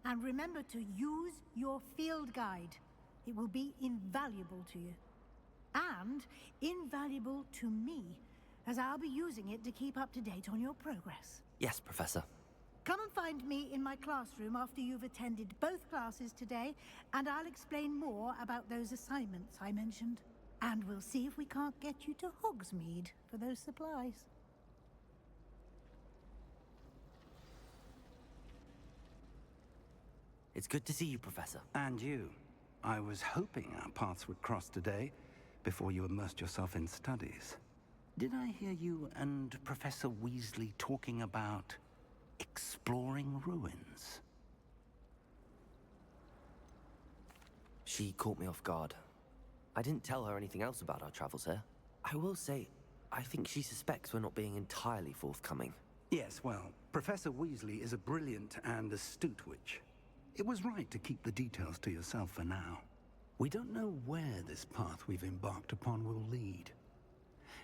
And remember to use your field guide. It will be invaluable to you. And invaluable to me, as I'll be using it to keep up to date on your progress. Yes, Professor. Come and find me in my classroom after you've attended both classes today, and I'll explain more about those assignments I mentioned. And we'll see if we can't get you to Hogsmeade for those supplies. It's good to see you, Professor. And you. I was hoping our paths would cross today, before you immersed yourself in studies. Did I hear you and Professor Weasley talking about exploring ruins? She caught me off guard. I didn't tell her anything else about our travels here. I will say, I think she suspects we're not being entirely forthcoming. Yes, well, Professor Weasley is a brilliant and astute witch. It was right to keep the details to yourself for now. We don't know where this path we've embarked upon will lead.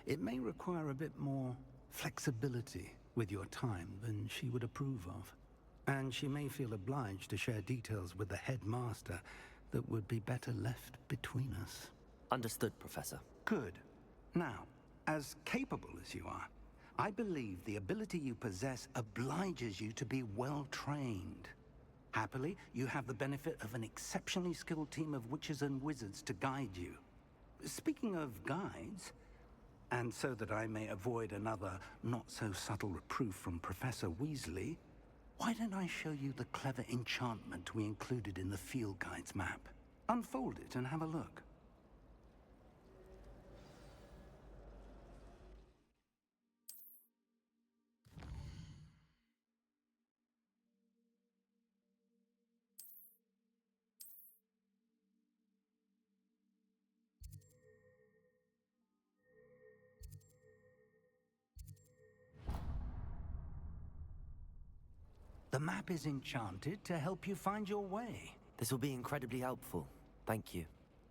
It may require a bit more flexibility with your time than she would approve of. And she may feel obliged to share details with the headmaster that would be better left between us. Understood, Professor. Good. Now, as capable as you are, I believe the ability you possess obliges you to be well trained. Happily, you have the benefit of an exceptionally skilled team of witches and wizards to guide you. Speaking of guides, and so that I may avoid another not-so-subtle reproof from Professor Weasley, why don't I show you the clever enchantment we included in the field guide's map? Unfold it and have a look. The map is enchanted to help you find your way. This will be incredibly helpful. Thank you.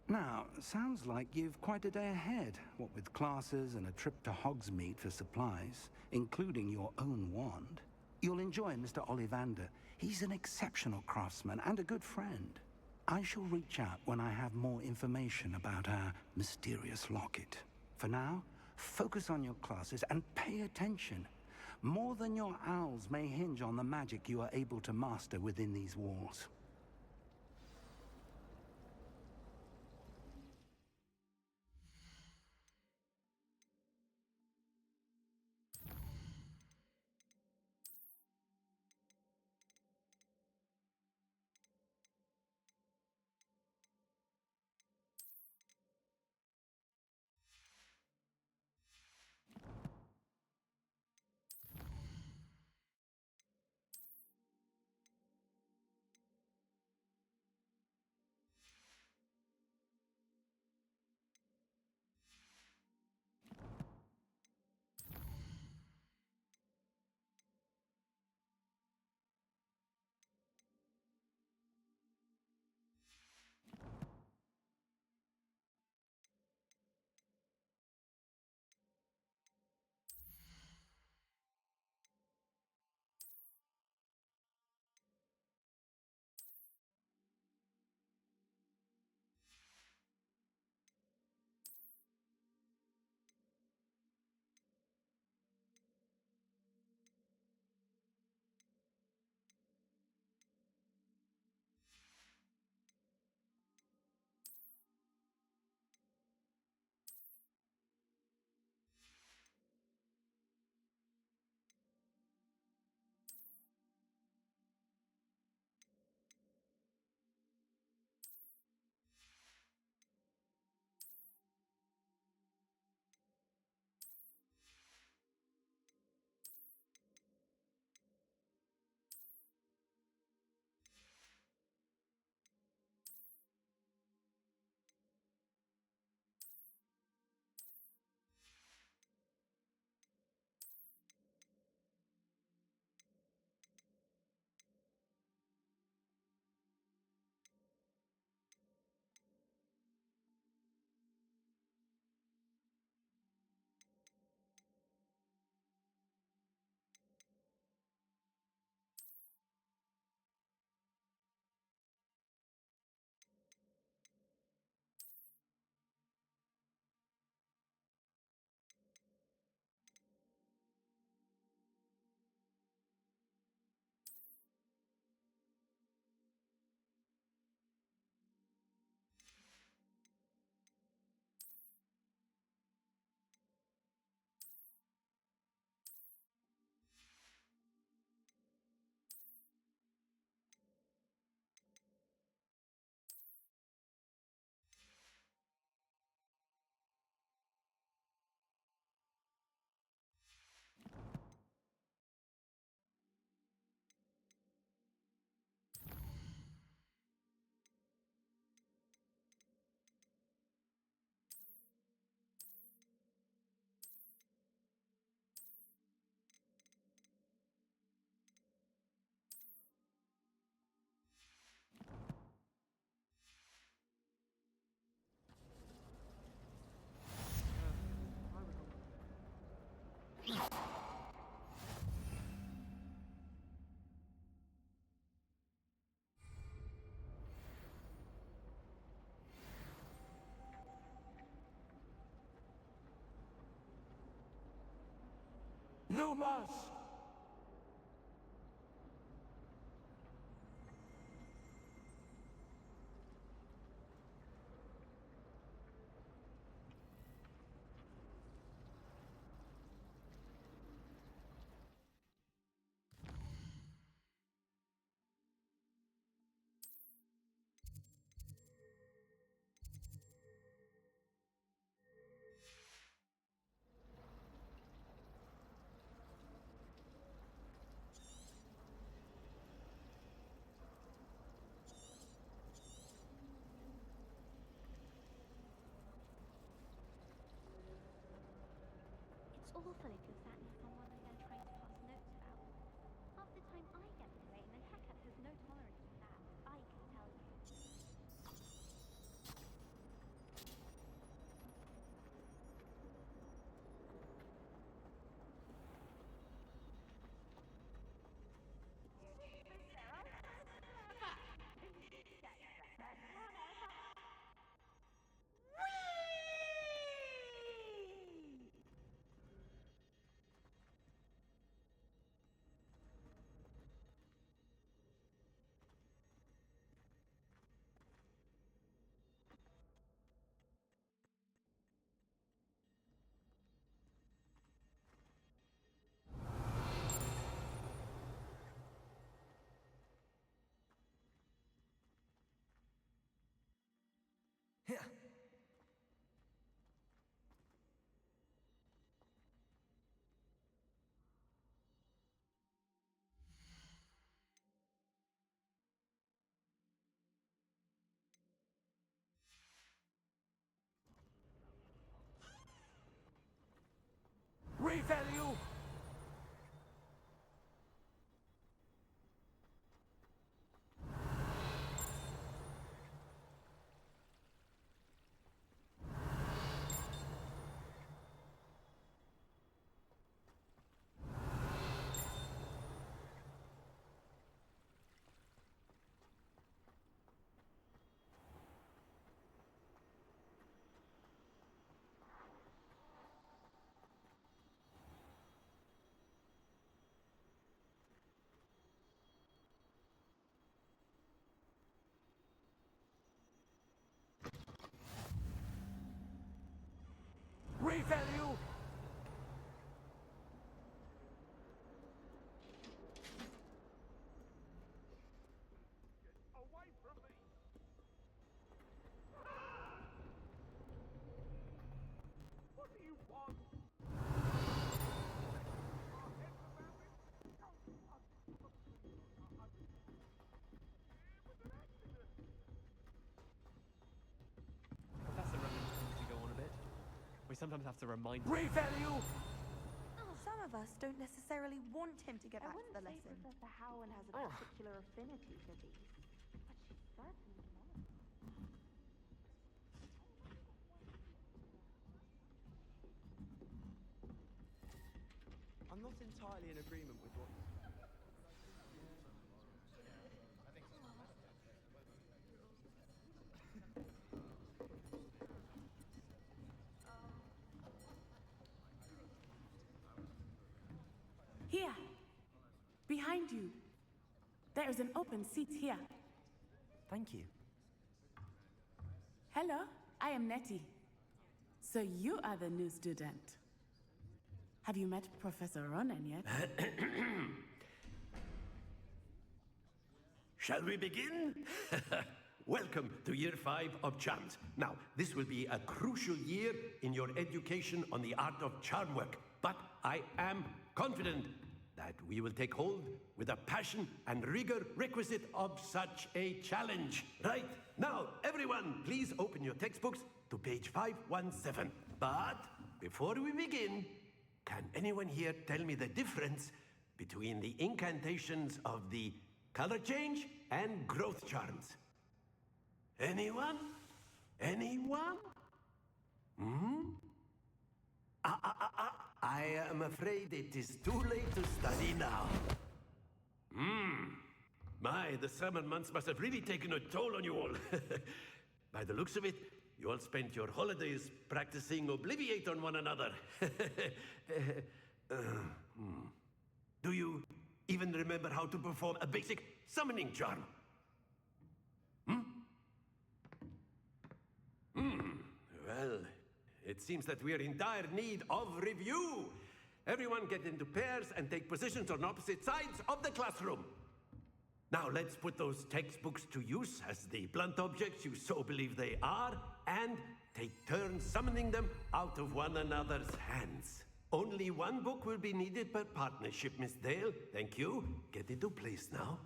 Now, sounds like you've quite a day ahead, what with classes and a trip to Hogsmeade for supplies, including your own wand. You'll enjoy Mr. Ollivander. He's an exceptional craftsman and a good friend. I shall reach out when I have more information about our mysterious locket. For now, focus on your classes and pay attention. More than your owls may hinge on the magic you are able to master within these walls. No más! It's awful if you're sat near someone and they're trying to pass notes about. Half the time I get the blame, and Hecate has no tolerance for that, I can tell you. value! Revalue! Away from me! What do you want? Professor Remington seems to go on a bit. We sometimes have to remind him. Revalue! Some of us don't necessarily want him to get back to the lesson. Professor Howland has a particular affinity for these, but she certainly knows. I'm not entirely in agreement with what... Here, behind you. There is an open seat here. Thank you. Hello, I am Nettie. So you are the new student. Have you met Professor Ronan yet? Shall we begin? Welcome to Year 5 of Charms. Now, this will be a crucial year in your education on the art of charm work, but I am confident that we will take hold with the passion and rigor requisite of such a challenge. Right, now, everyone, please open your textbooks to page 517. But before we begin, can anyone here tell me the difference between the incantations of the color change and growth charms? Anyone? Anyone? I am afraid it is too late to study now. My, the summer months must have really taken a toll on you all. By the looks of it, you all spent your holidays practicing Obliviate on one another. Do you even remember how to perform a basic summoning charm? Well, it seems that we are in dire need of review. Everyone get into pairs and take positions on opposite sides of the classroom. Now let's put those textbooks to use as the blunt objects you so believe they are, and take turns summoning them out of one another's hands. Only one book will be needed per partnership, Miss Dale. Thank you. Get into place now.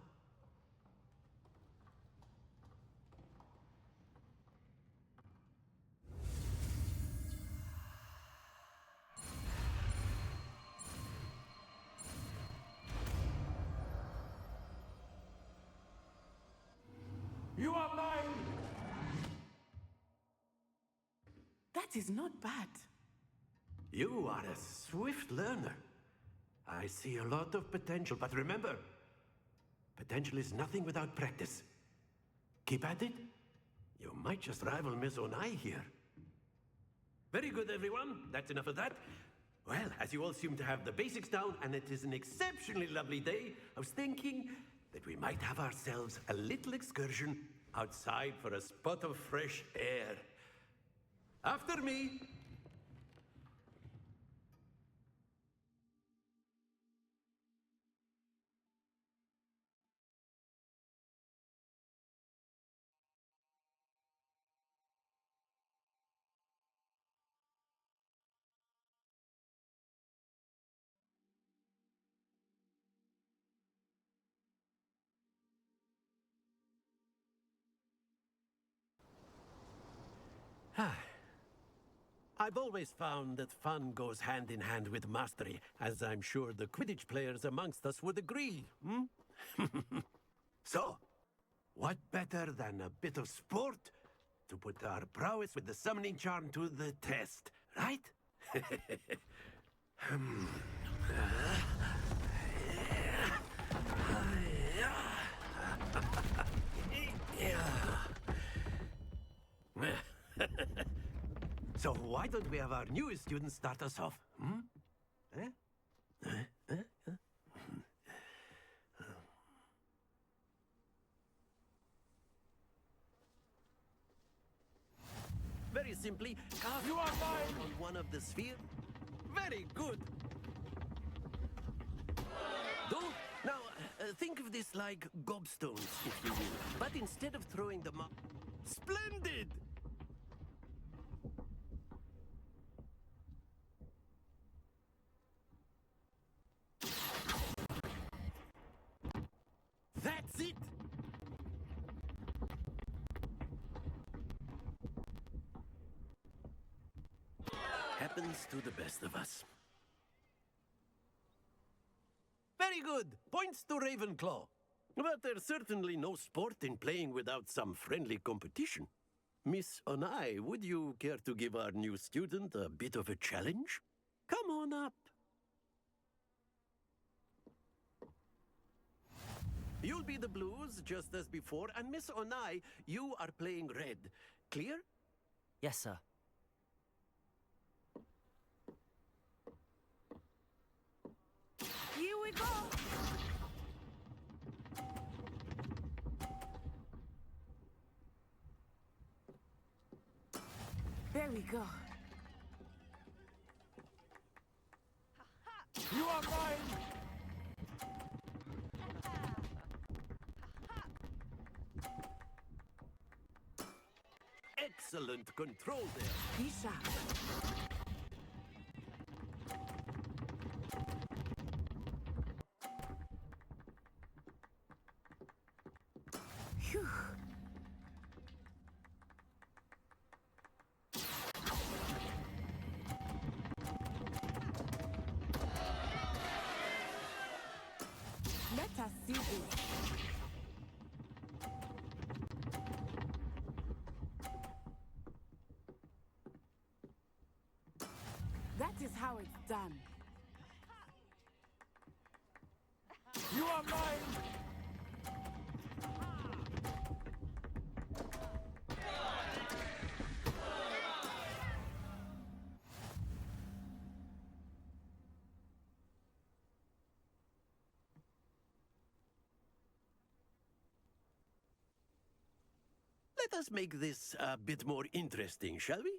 You are mine! That is not bad. You are a swift learner. I see a lot of potential, but remember, potential is nothing without practice. Keep at it. You might just rival Miss Onai here. Very good, everyone. That's enough of that. Well, as you all seem to have the basics down, and it is an exceptionally lovely day, I was thinking that we might have ourselves a little excursion outside for a spot of fresh air. After me. I've always found that fun goes hand in hand with mastery, as I'm sure the Quidditch players amongst us would agree. So, what better than a bit of sport to put our prowess with the summoning charm to the test, right? So why don't we have our newest student start us off? Very simply, cast You are mine! on one of the spheres. Very good. Now, think of this like gobstones, if you will. But instead of throwing them up... Splendid! That's it! Happens to the best of us. Very good! Points to Ravenclaw. But there's certainly no sport in playing without some friendly competition. Miss Onai, would you care to give our new student a bit of a challenge? Come on up. You'll be the blues, just as before, and Miss Onai, you are playing red. Clear? Yes, sir. Here we go! There we go. You are mine! Excellent control there. Be sharp. Phew. Let us see this. That is how it's done. You are mine! Let us make this a bit more interesting, shall we?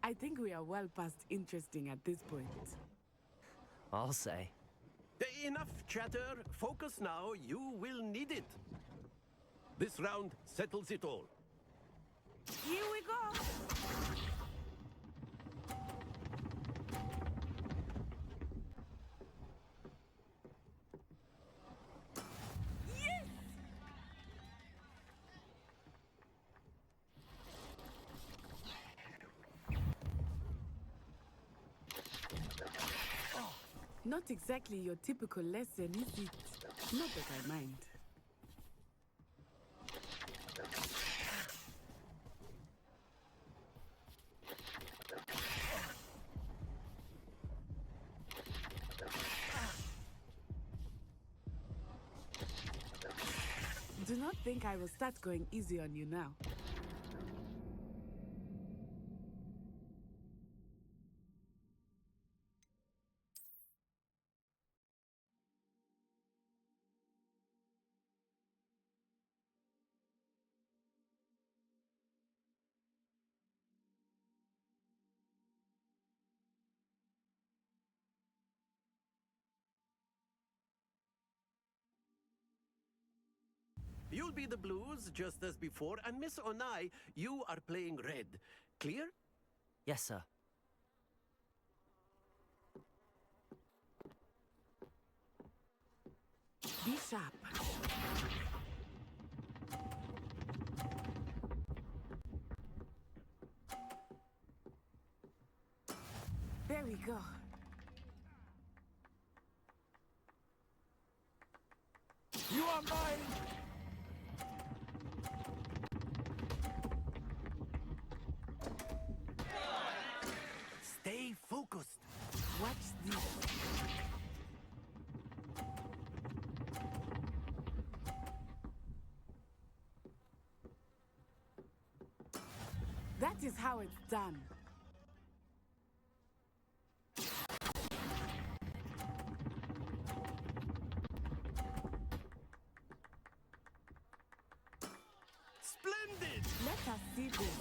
I think we are well past interesting at this point. I'll say. Enough chatter. Focus now. You will need it. This round settles it all. Here we go! Yes! Not exactly your typical lesson, is it? Not that I mind. Do not think I will start going easy on you now. You'll be the blues, just as before, and Miss Onai, you are playing red. Clear? Yes, sir. Be sharp. There we go. You are mine! Stay focused. Watch this. That is how it's done. Splendid! Let us see this.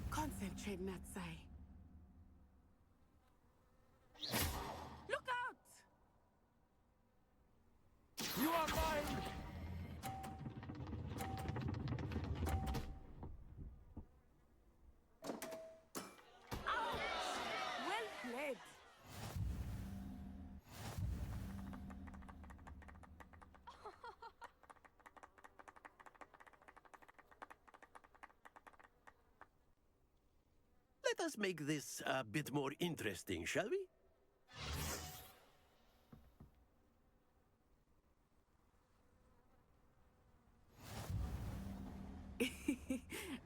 Concentrate, Natsai. Look out! You are mine! Well played. Let us make this a bit more interesting, shall we?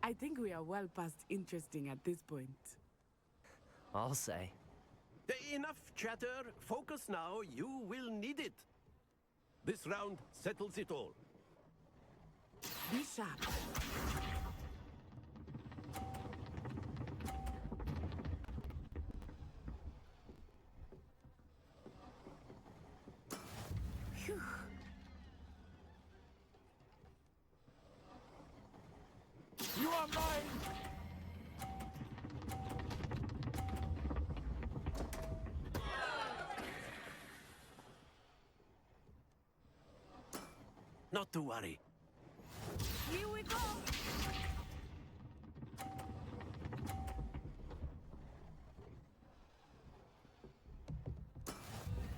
I think we are well past interesting at this point. I'll say. Enough chatter. Focus now. You will need it. This round settles it all. Be sharp. Phew. You are mine! Not to worry. Here we go.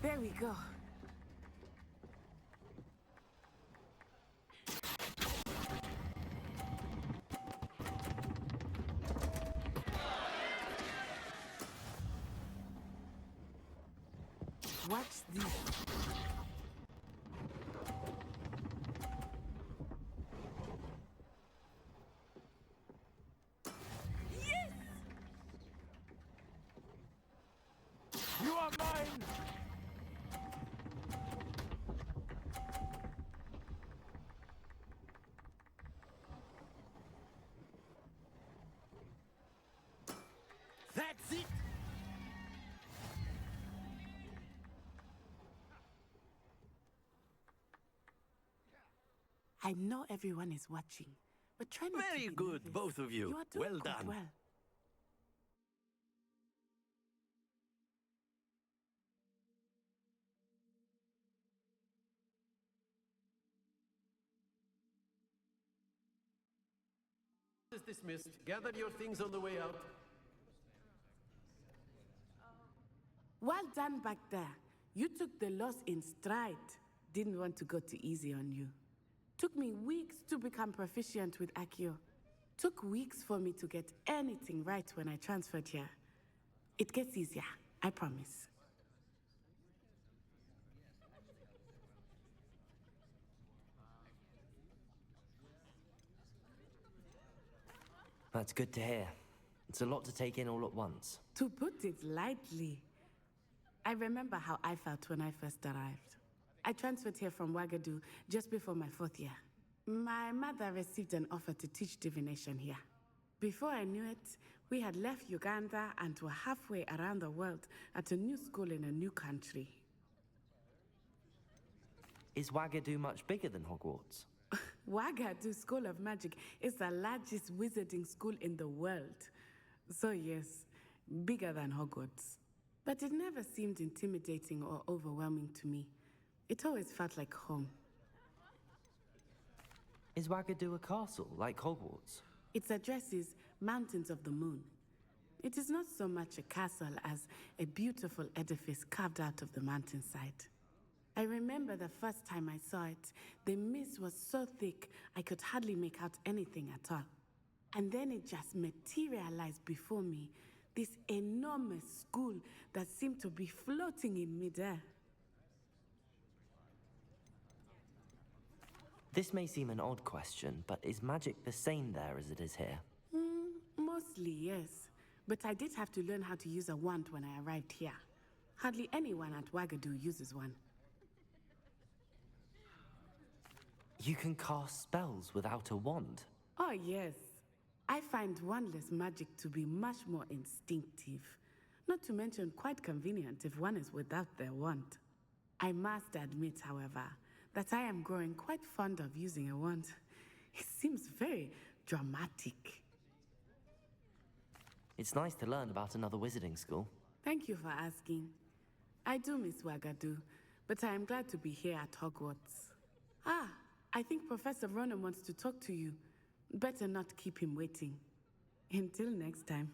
There we go. Watch this. You are mine! That's it! I know everyone is watching, but try not to Very be good, nervous. both of you. You are doing Well quite done. well. Is dismissed. Gather your things on the way out. Well done back there. You took the loss in stride. Didn't want to go too easy on you. Took me weeks to become proficient with Accio. Took weeks for me to get anything right when I transferred here. It gets easier, I promise. That's good to hear. It's a lot to take in all at once. To put it lightly, I remember how I felt when I first arrived. I transferred here from Wagadu just before my 4th year. My mother received an offer to teach divination here. Before I knew it, we had left Uganda and were halfway around the world at a new school in a new country. Is Wagadu much bigger than Hogwarts? Wagadu School of Magic is the largest wizarding school in the world. So yes, bigger than Hogwarts. But it never seemed intimidating or overwhelming to me. It always felt like home. Is Wagadu a castle, like Hogwarts? Its address is Mountains of the Moon. It is not so much a castle as a beautiful edifice carved out of the mountainside. I remember the first time I saw it, the mist was so thick I could hardly make out anything at all. And then it just materialized before me, this enormous school that seemed to be floating in midair. This may seem an odd question, but is magic the same there as it is here? Mostly, yes. But I did have to learn how to use a wand when I arrived here. Hardly anyone at Wagadu uses one. You can cast spells without a wand? Oh, yes. I find wandless magic to be much more instinctive. Not to mention quite convenient if one is without their wand. I must admit, however, that I am growing quite fond of using a wand. It seems very dramatic. It's nice to learn about another wizarding school. Thank you for asking. I do miss Wagadu, but I am glad to be here at Hogwarts. Ah, I think Professor Ronan wants to talk to you. Better not keep him waiting. Until next time.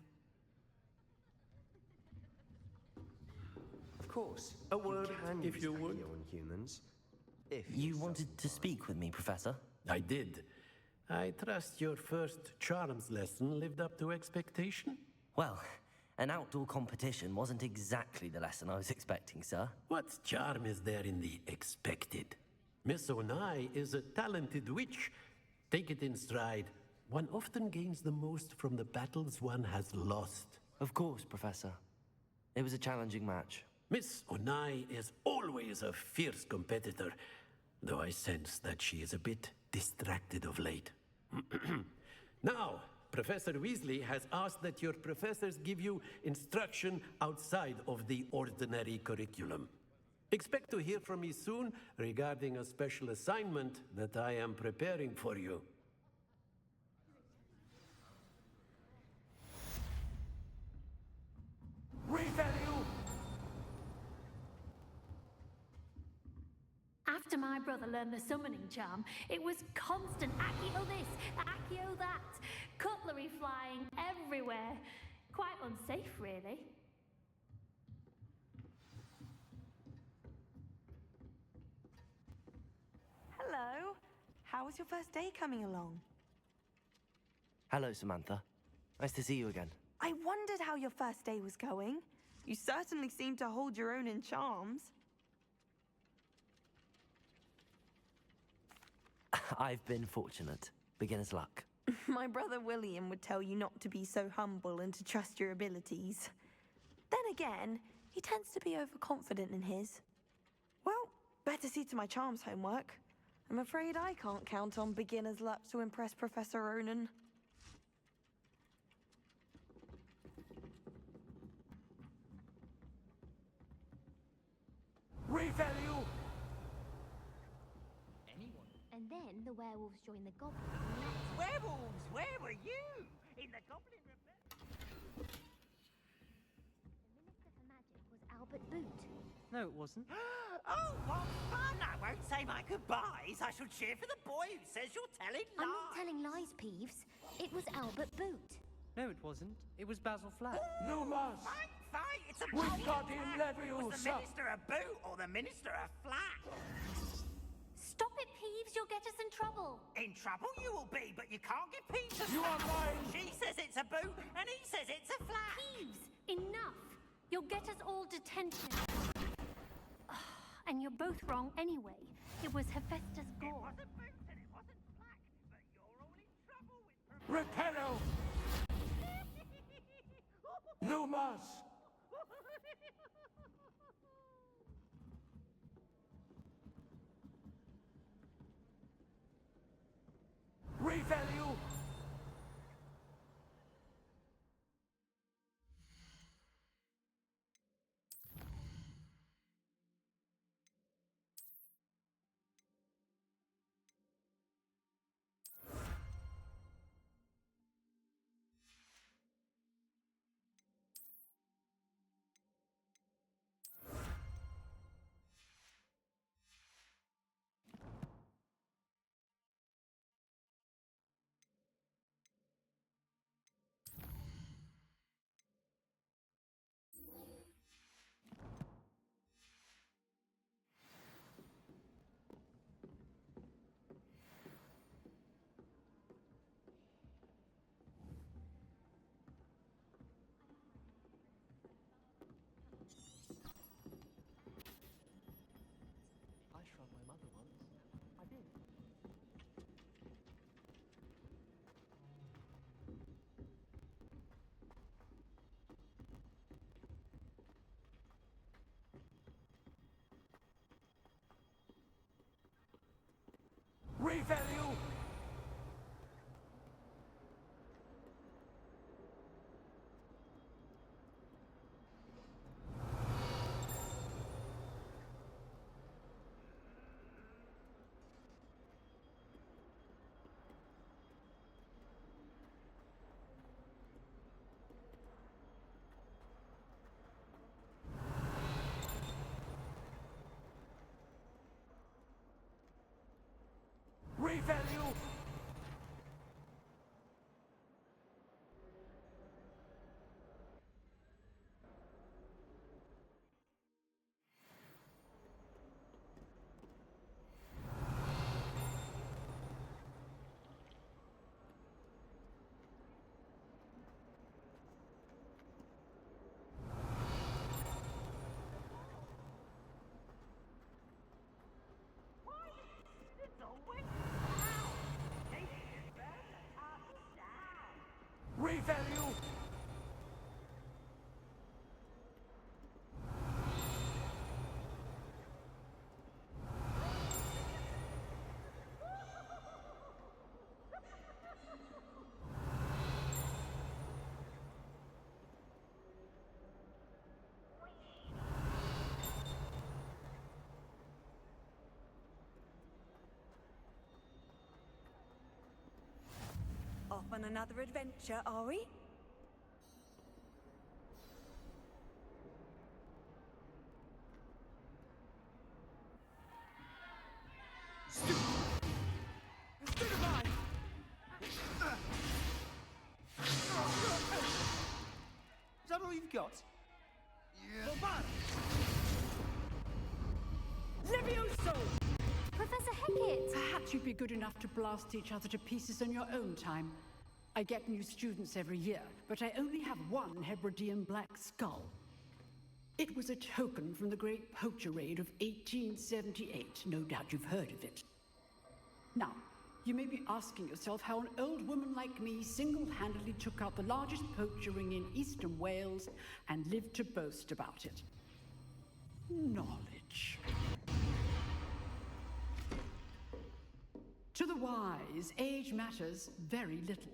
Of course. A word, if you would. On humans. If you wanted to speak with me, Professor? I did. I trust your first charms lesson lived up to expectation? Well, an outdoor competition wasn't exactly the lesson I was expecting, sir. What charm is there in the expected? Miss Onai is a talented witch. Take it in stride. One often gains the most from the battles one has lost. Of course, Professor. It was a challenging match. Miss Onai is always a fierce competitor, though I sense that she is a bit distracted of late. Now, Professor Weasley has asked that your professors give you instruction outside of the ordinary curriculum. Expect to hear from me soon regarding a special assignment that I am preparing for you. Revalue! After my brother learned the summoning charm, it was constant Accio this, Accio that, cutlery flying everywhere. Quite unsafe, really. Hello. How was your first day coming along? Hello, Samantha. Nice to see you again. I wondered how your first day was going. You certainly seem to hold your own in charms. I've been fortunate. Beginner's luck. My brother William would tell you not to be so humble and to trust your abilities. Then again, he tends to be overconfident in his. Well, better see to my charms homework. I'm afraid I can't count on beginner's luck to impress Professor Ronan. Revalue! And then the werewolves joined the goblins. Werewolves, where were you? In the Goblin Rebellion? The Minister for Magic was Albert Boot. No, it wasn't. Oh, what fun! I won't say my goodbyes. I shall cheer for the boy who says you're telling lies. I'm not telling lies, Peeves. It was Albert Boot. No, it wasn't. It was Basil Flat. No mas! Fight! It's a Wingardium Leviosa! Was the Minister a boot or the Minister a flat? Stop it, Peeves. You'll get us in trouble. In trouble you will be, but you can't get Peeves to You are stop. mine! She says it's a boot, and he says it's a flat. Peeves, enough. You'll get us all detention. And you're both wrong anyway. It was Hephaestus Gore. It wasn't boot and it wasn't flat, but you're all in trouble with Repello! No mas! Revalue! on another adventure, are we? Stupefy! Is that all you've got? Yeah. Levioso! Professor Hackett! Perhaps you'd be good enough to blast each other to pieces in your own time. I get new students every year, but I only have one Hebridean black skull. It was a token from the Great Poacher Raid of 1878. No doubt you've heard of it. Now, you may be asking yourself how an old woman like me single-handedly took out the largest poacher ring in eastern Wales and lived to boast about it. Knowledge. To the wise, age matters very little.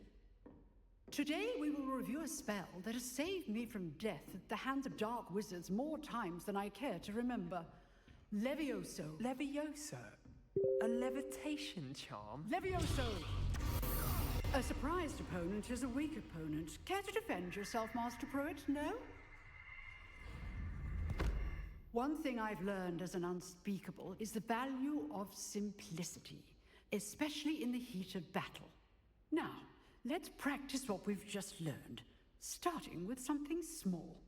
Today we will review a spell that has saved me from death at the hands of dark wizards more times than I care to remember. Levioso. Levioso? A levitation charm? Levioso! A surprised opponent is a weak opponent. Care to defend yourself, Master Pruitt? No? One thing I've learned as an unspeakable is the value of simplicity, especially in the heat of battle. Now, let's practice what we've just learned, starting with something small.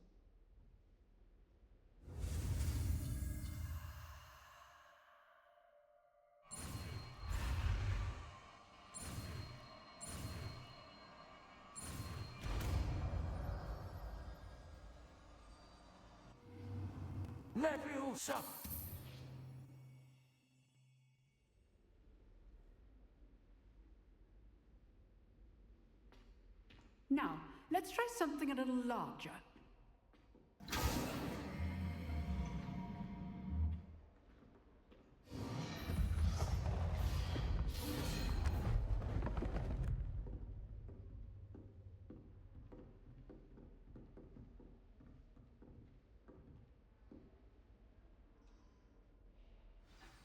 Leviosa! Now, let's try something a little larger.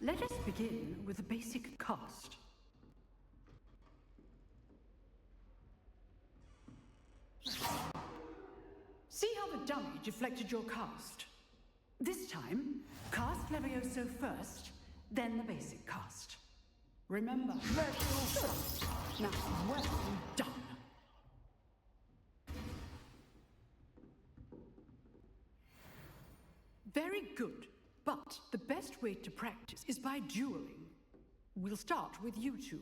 Let us begin with a basic cast. See how the dummy deflected your cast? This time, cast Levioso first, then the basic cast. Remember, Levioso! Now, well done. Very good, but the best way to practice is by dueling. We'll start with you two.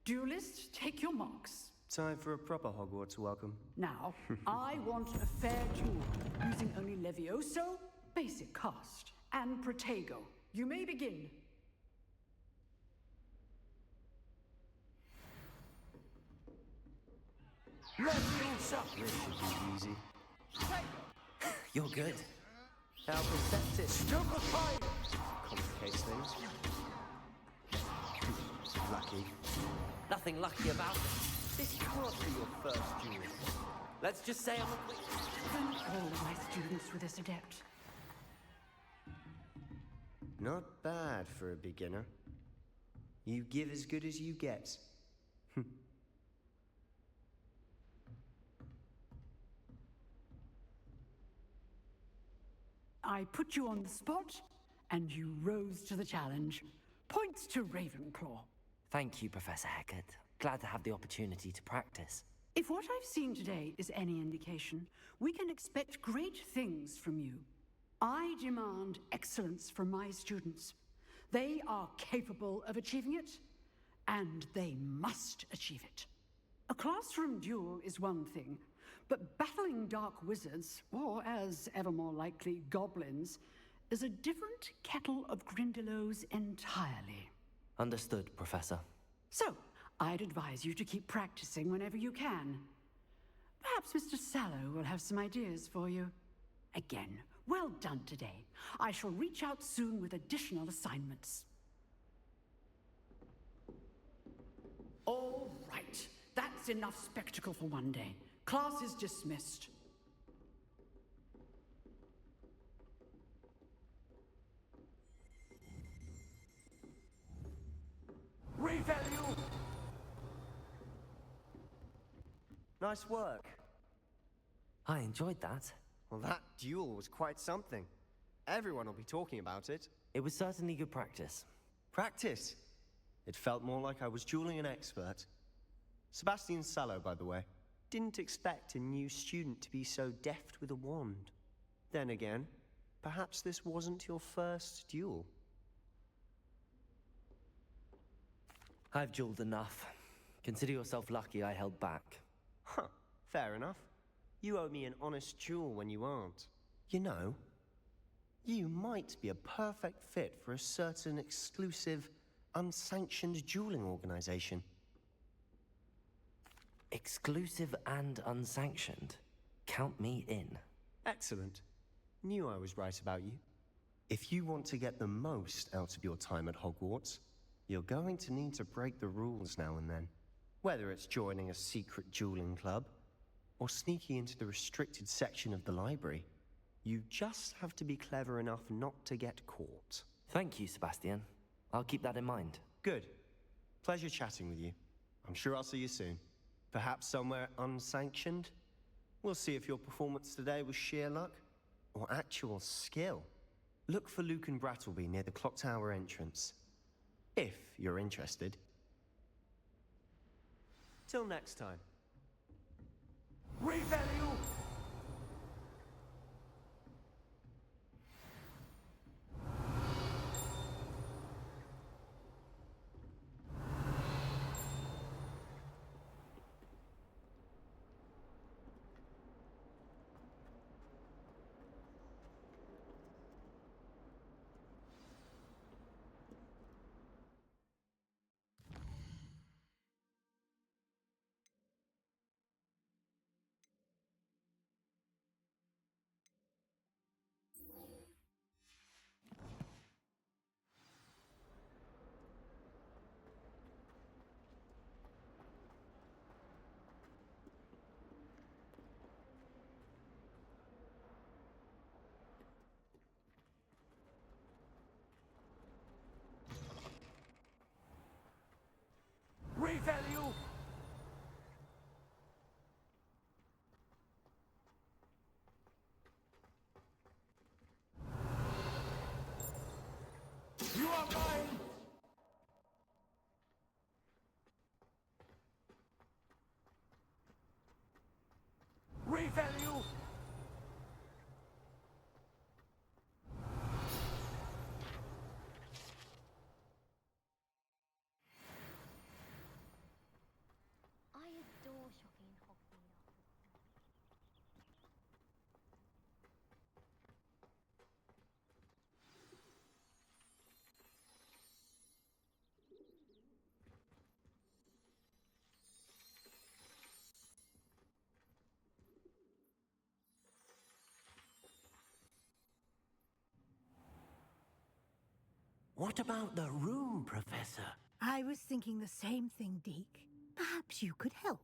Duelists, take your marks. Time for a proper Hogwarts welcome. Now, I want a fair duel, using only Levioso, basic cast, and Protego. You may begin. Leviosa! This should be easy. You're good. How perceptive. Stupefy! Complicates things. Lucky. Nothing lucky about it. This can't be your first duel. Let's just say I'm a quick... Don't all my students were this adept. Not bad for a beginner. You give as good as you get. I put you on the spot, and you rose to the challenge. Points to Ravenclaw. Thank you, Professor Hackett. Glad to have the opportunity to practice. If what I've seen today is any indication, we can expect great things from you. I demand excellence from my students. They are capable of achieving it, and they must achieve it. A classroom duel is one thing, but battling dark wizards, or as ever more likely, goblins, is a different kettle of Grindylows entirely. Understood, Professor. So, I'd advise you to keep practicing whenever you can. Perhaps Mr. Sallow will have some ideas for you. Again, well done today. I shall reach out soon with additional assignments. All right, that's enough spectacle for one day. Class is dismissed. Revalue! Nice work. I enjoyed that. Well, that duel was quite something. Everyone will be talking about it. It was certainly good practice. Practice? It felt more like I was dueling an expert. Sebastian Sallow, by the way. Didn't expect a new student to be so deft with a wand. Then again, perhaps this wasn't your first duel. I've dueled enough. Consider yourself lucky I held back. Huh, fair enough. You owe me an honest duel when you aren't. You know, you might be a perfect fit for a certain exclusive, unsanctioned dueling organization. Exclusive and unsanctioned? Count me in. Excellent. Knew I was right about you. If you want to get the most out of your time at Hogwarts, you're going to need to break the rules now and then. Whether it's joining a secret dueling club, or sneaking into the restricted section of the library, you just have to be clever enough not to get caught. Thank you, Sebastian. I'll keep that in mind. Good. Pleasure chatting with you. I'm sure I'll see you soon. Perhaps somewhere unsanctioned? We'll see if your performance today was sheer luck, or actual skill. Look for Luke and Brattleby near the clock tower entrance. If you're interested. Till next time. Revelio! Revelio! You are mine! Revelio! I adore shopping in Hogsmeade. What about the room, Professor? I was thinking the same thing, Deke. Perhaps you could help.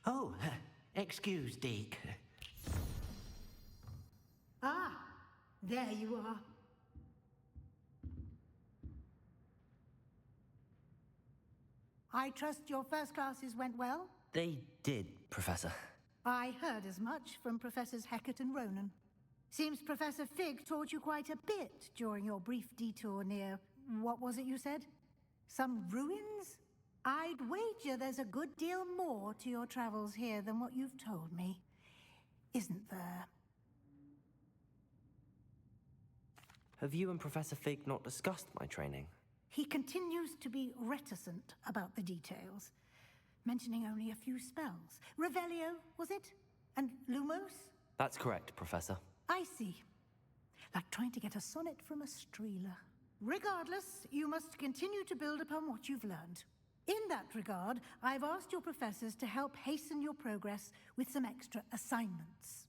Oh, excuse, Deke. Ah, there you are. I trust your first classes went well? They did, Professor. I heard as much from Professors Hecat and Ronan. Seems Professor Fig taught you quite a bit during your brief detour near... what was it you said? Some ruins? I'd wager there's a good deal more to your travels here than what you've told me. Isn't there? Have you and Professor Fig not discussed my training? He continues to be reticent about the details, mentioning only a few spells. Revelio, was it? And Lumos? That's correct, Professor. I see. Like trying to get a sonnet from a streeler. Regardless, you must continue to build upon what you've learned. In that regard, I've asked your professors to help hasten your progress with some extra assignments.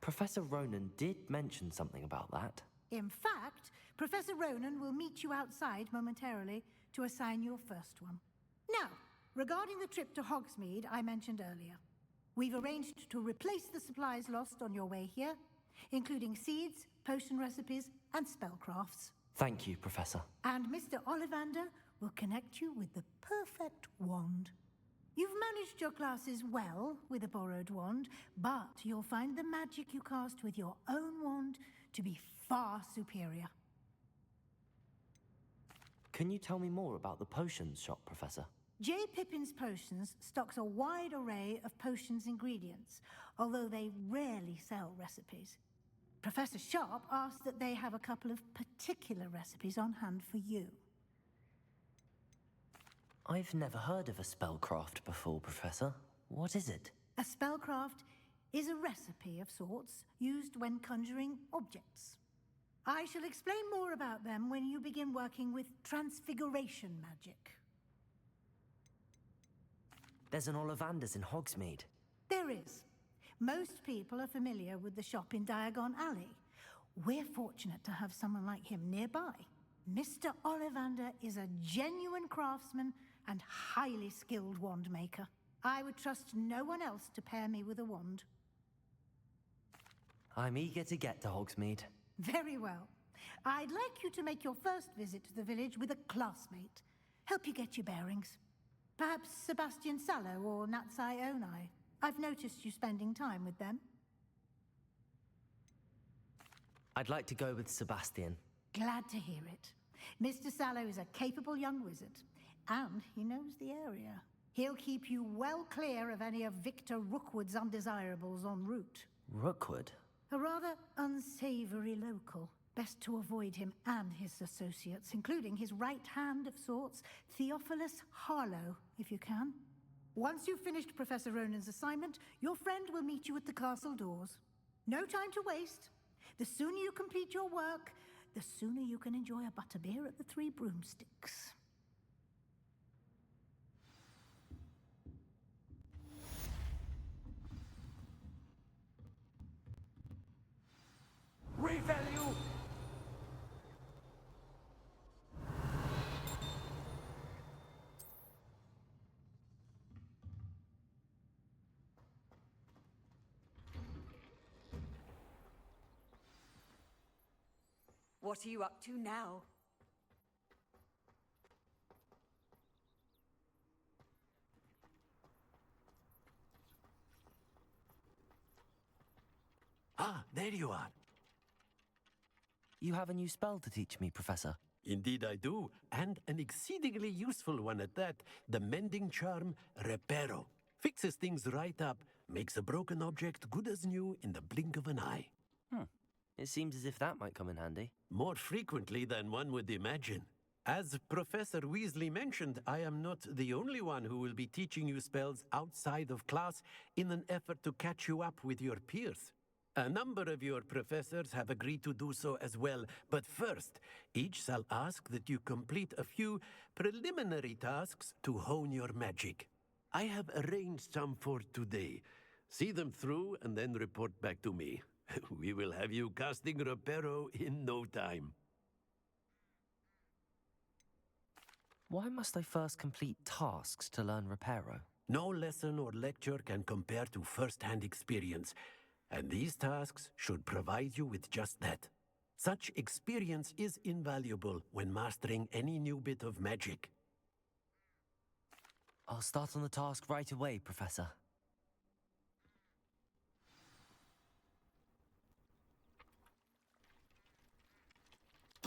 Professor Ronan did mention something about that. In fact, Professor Ronan will meet you outside momentarily to assign your first one. Now, regarding the trip to Hogsmeade I mentioned earlier, we've arranged to replace the supplies lost on your way here, including seeds, potion recipes, and spellcrafts. Thank you, Professor. And Mr. Ollivander will connect you with the perfect wand. You've managed your classes well with a borrowed wand, but you'll find the magic you cast with your own wand to be far superior. Can you tell me more about the potions shop, Professor? J. Pippin's Potions stocks a wide array of potions ingredients, although they rarely sell recipes. Professor Sharp asked that they have a couple of particular recipes on hand for you. I've never heard of a spellcraft before, Professor. What is it? A spellcraft is a recipe of sorts used when conjuring objects. I shall explain more about them when you begin working with transfiguration magic. There's an Ollivander's in Hogsmeade. There is. Most people are familiar with the shop in Diagon Alley. We're fortunate to have someone like him nearby. Mr. Ollivander is a genuine craftsman and highly skilled wand maker. I would trust no one else to pair me with a wand. I'm eager to get to Hogsmeade. Very well. I'd like you to make your first visit to the village with a classmate. Help you get your bearings. Perhaps Sebastian Sallow or Natsai Onai. I've noticed you spending time with them. I'd like to go with Sebastian. Glad to hear it. Mr. Sallow is a capable young wizard, and he knows the area. He'll keep you well clear of any of Victor Rookwood's undesirables en route. Rookwood? A rather unsavory local. Best to avoid him and his associates, including his right hand of sorts, Theophilus Harlow, if you can. Once you've finished Professor Ronan's assignment, your friend will meet you at the castle doors. No time to waste. The sooner you complete your work, the sooner you can enjoy a butterbeer at the Three Broomsticks. Revalue! What are you up to now? Ah, there you are. You have a new spell to teach me, Professor. Indeed I do, and an exceedingly useful one at that. The mending charm, Reparo. Fixes things right up, makes a broken object good as new in the blink of an eye. It seems as if that might come in handy. More frequently than one would imagine. As Professor Weasley mentioned, I am not the only one who will be teaching you spells outside of class in an effort to catch you up with your peers. A number of your professors have agreed to do so as well, but first, each shall ask that you complete a few preliminary tasks to hone your magic. I have arranged some for today. See them through and then report back to me. We will have you casting Reparo in no time. Why must I first complete tasks to learn Reparo? No lesson or lecture can compare to first-hand experience, and these tasks should provide you with just that. Such experience is invaluable when mastering any new bit of magic. I'll start on the task right away, Professor.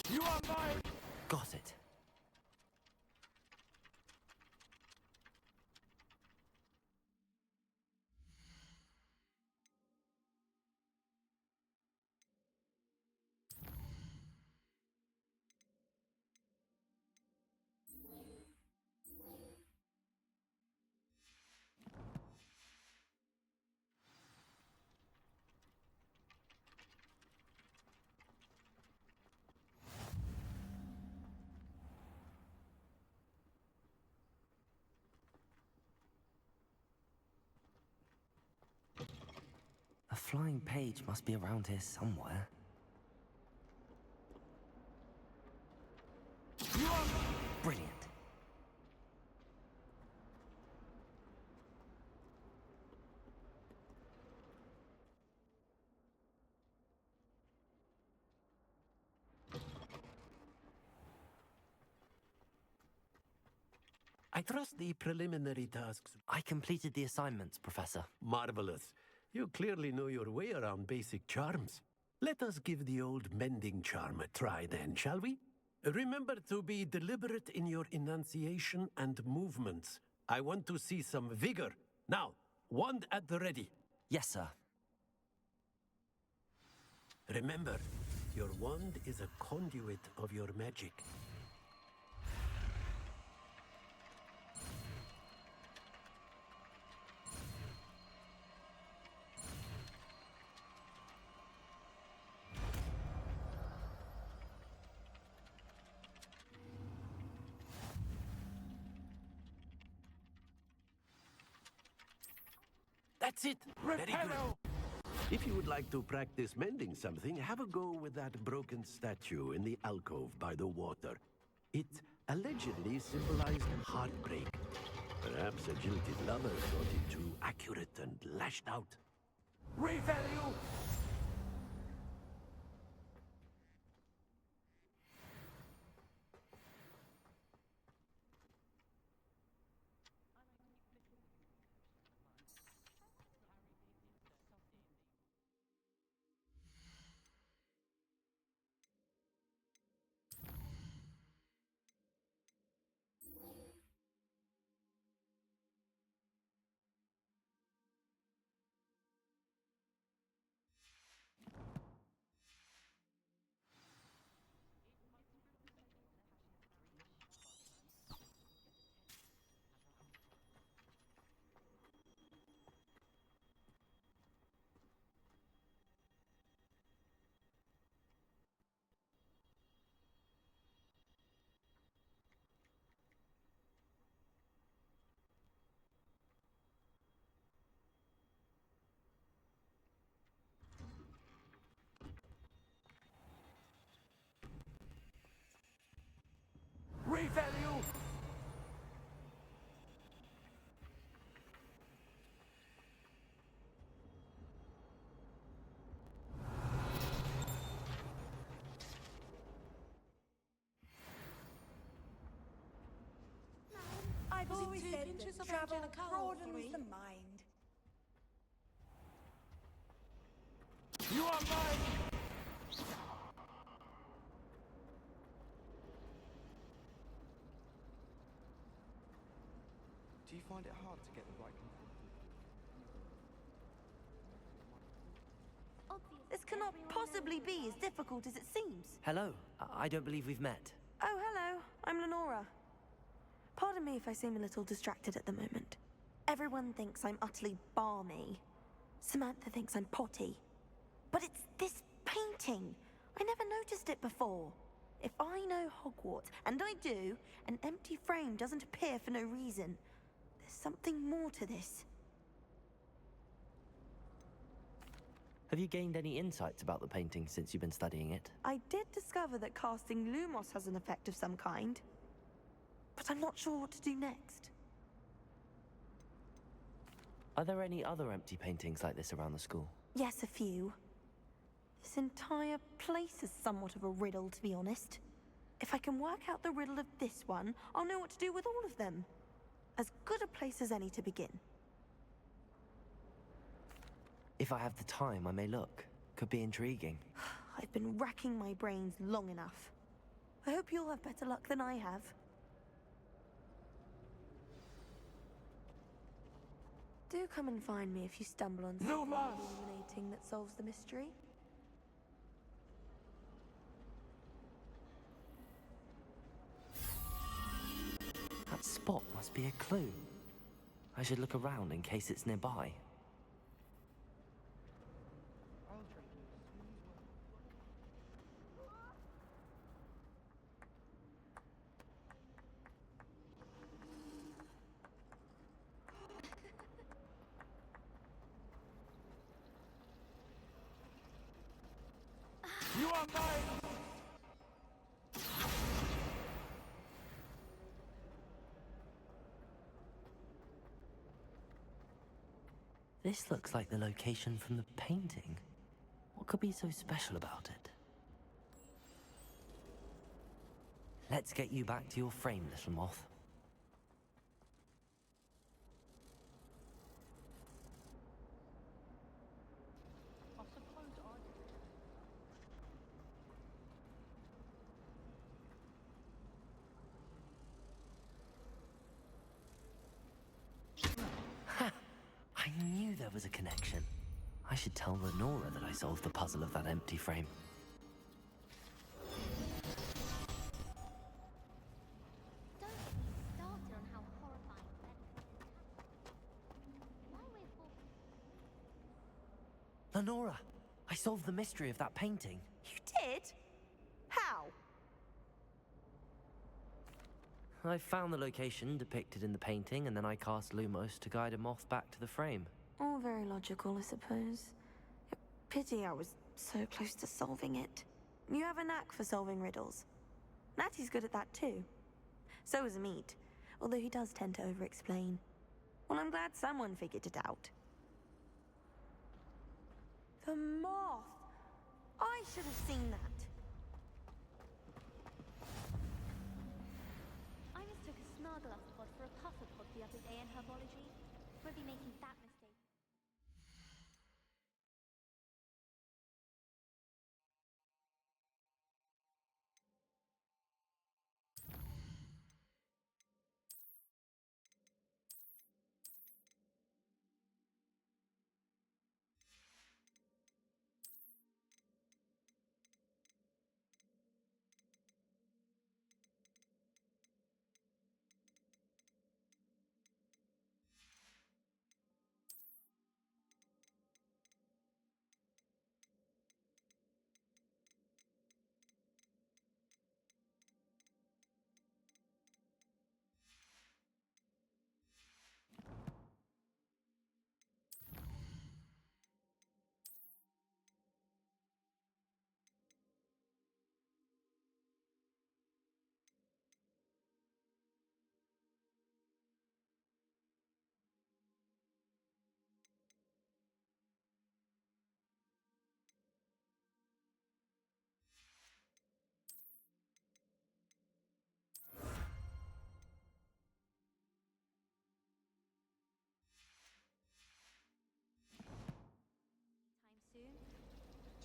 You are mine! Got it. A flying page must be around here somewhere. Brilliant. I trust the preliminary tasks. I completed the assignments, Professor. Marvelous. You clearly know your way around basic charms. Let us give the old mending charm a try then, shall we? Remember to be deliberate in your enunciation and movements. I want to see some vigor. Now, wand at the ready. Yes, sir. Remember, your wand is a conduit of your magic. That's it. Very good. If you would like to practice mending something, have a go with that broken statue in the alcove by the water. It allegedly symbolized heartbreak. Perhaps a jilted lover thought it too accurate and lashed out. Revalue! Revalue! I've always said that travel broadens the mind. You are mine! Do you find it hard to get the right This cannot possibly be as difficult as it seems. Hello. I don't believe we've met. Oh, hello. I'm Lenora. Pardon me if I seem a little distracted at the moment. Everyone thinks I'm utterly balmy. Samantha thinks I'm potty. But it's this painting. I never noticed it before. If I know Hogwarts, and I do, an empty frame doesn't appear for no reason. There's something more to this. Have you gained any insights about the painting since you've been studying it? I did discover that casting Lumos has an effect of some kind. But I'm not sure what to do next. Are there any other empty paintings like this around the school? Yes, a few. This entire place is somewhat of a riddle, to be honest. If I can work out the riddle of this one, I'll know what to do with all of them. As good a place as any to begin. If I have the time, I may look. Could be intriguing. I've been racking my brains long enough. I hope you'll have better luck than I have. Do come and find me if you stumble on something illuminating that solves the mystery. That spot must be a clue. I should look around in case it's nearby. You are mine! This looks like the location from the painting. What could be so special about it? Let's get you back to your frame, little moth. was a connection. I should tell Lenora that I solved the puzzle of that empty frame. Don't get me started on how horrifying Why we're Lenora! I solved the mystery of that painting. You did? How? I found the location depicted in the painting, and then I cast Lumos to guide a moth back to the frame. All very logical, I suppose. Pity I was so close to solving it. You have a knack for solving riddles. Natty's good at that too. So is Amit, although he does tend to over-explain. Well, I'm glad someone figured it out. The moth! I should have seen that. I mistook a Snarglossopod for a Puffapod the other day in herbology. Won't be making that mistake.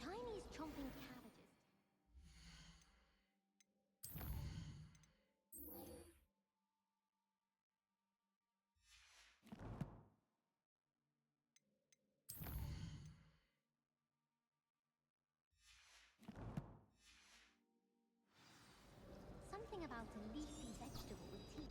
Chinese chomping cabbages. Something about a leafy vegetable with teeth.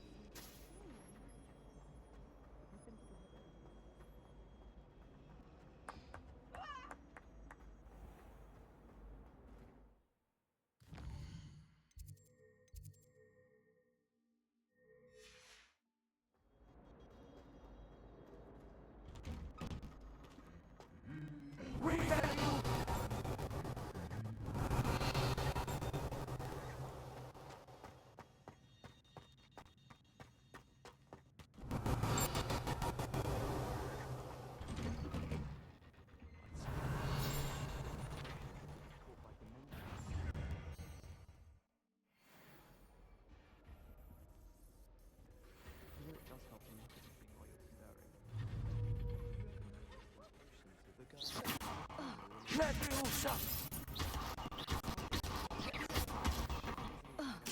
Leviosa!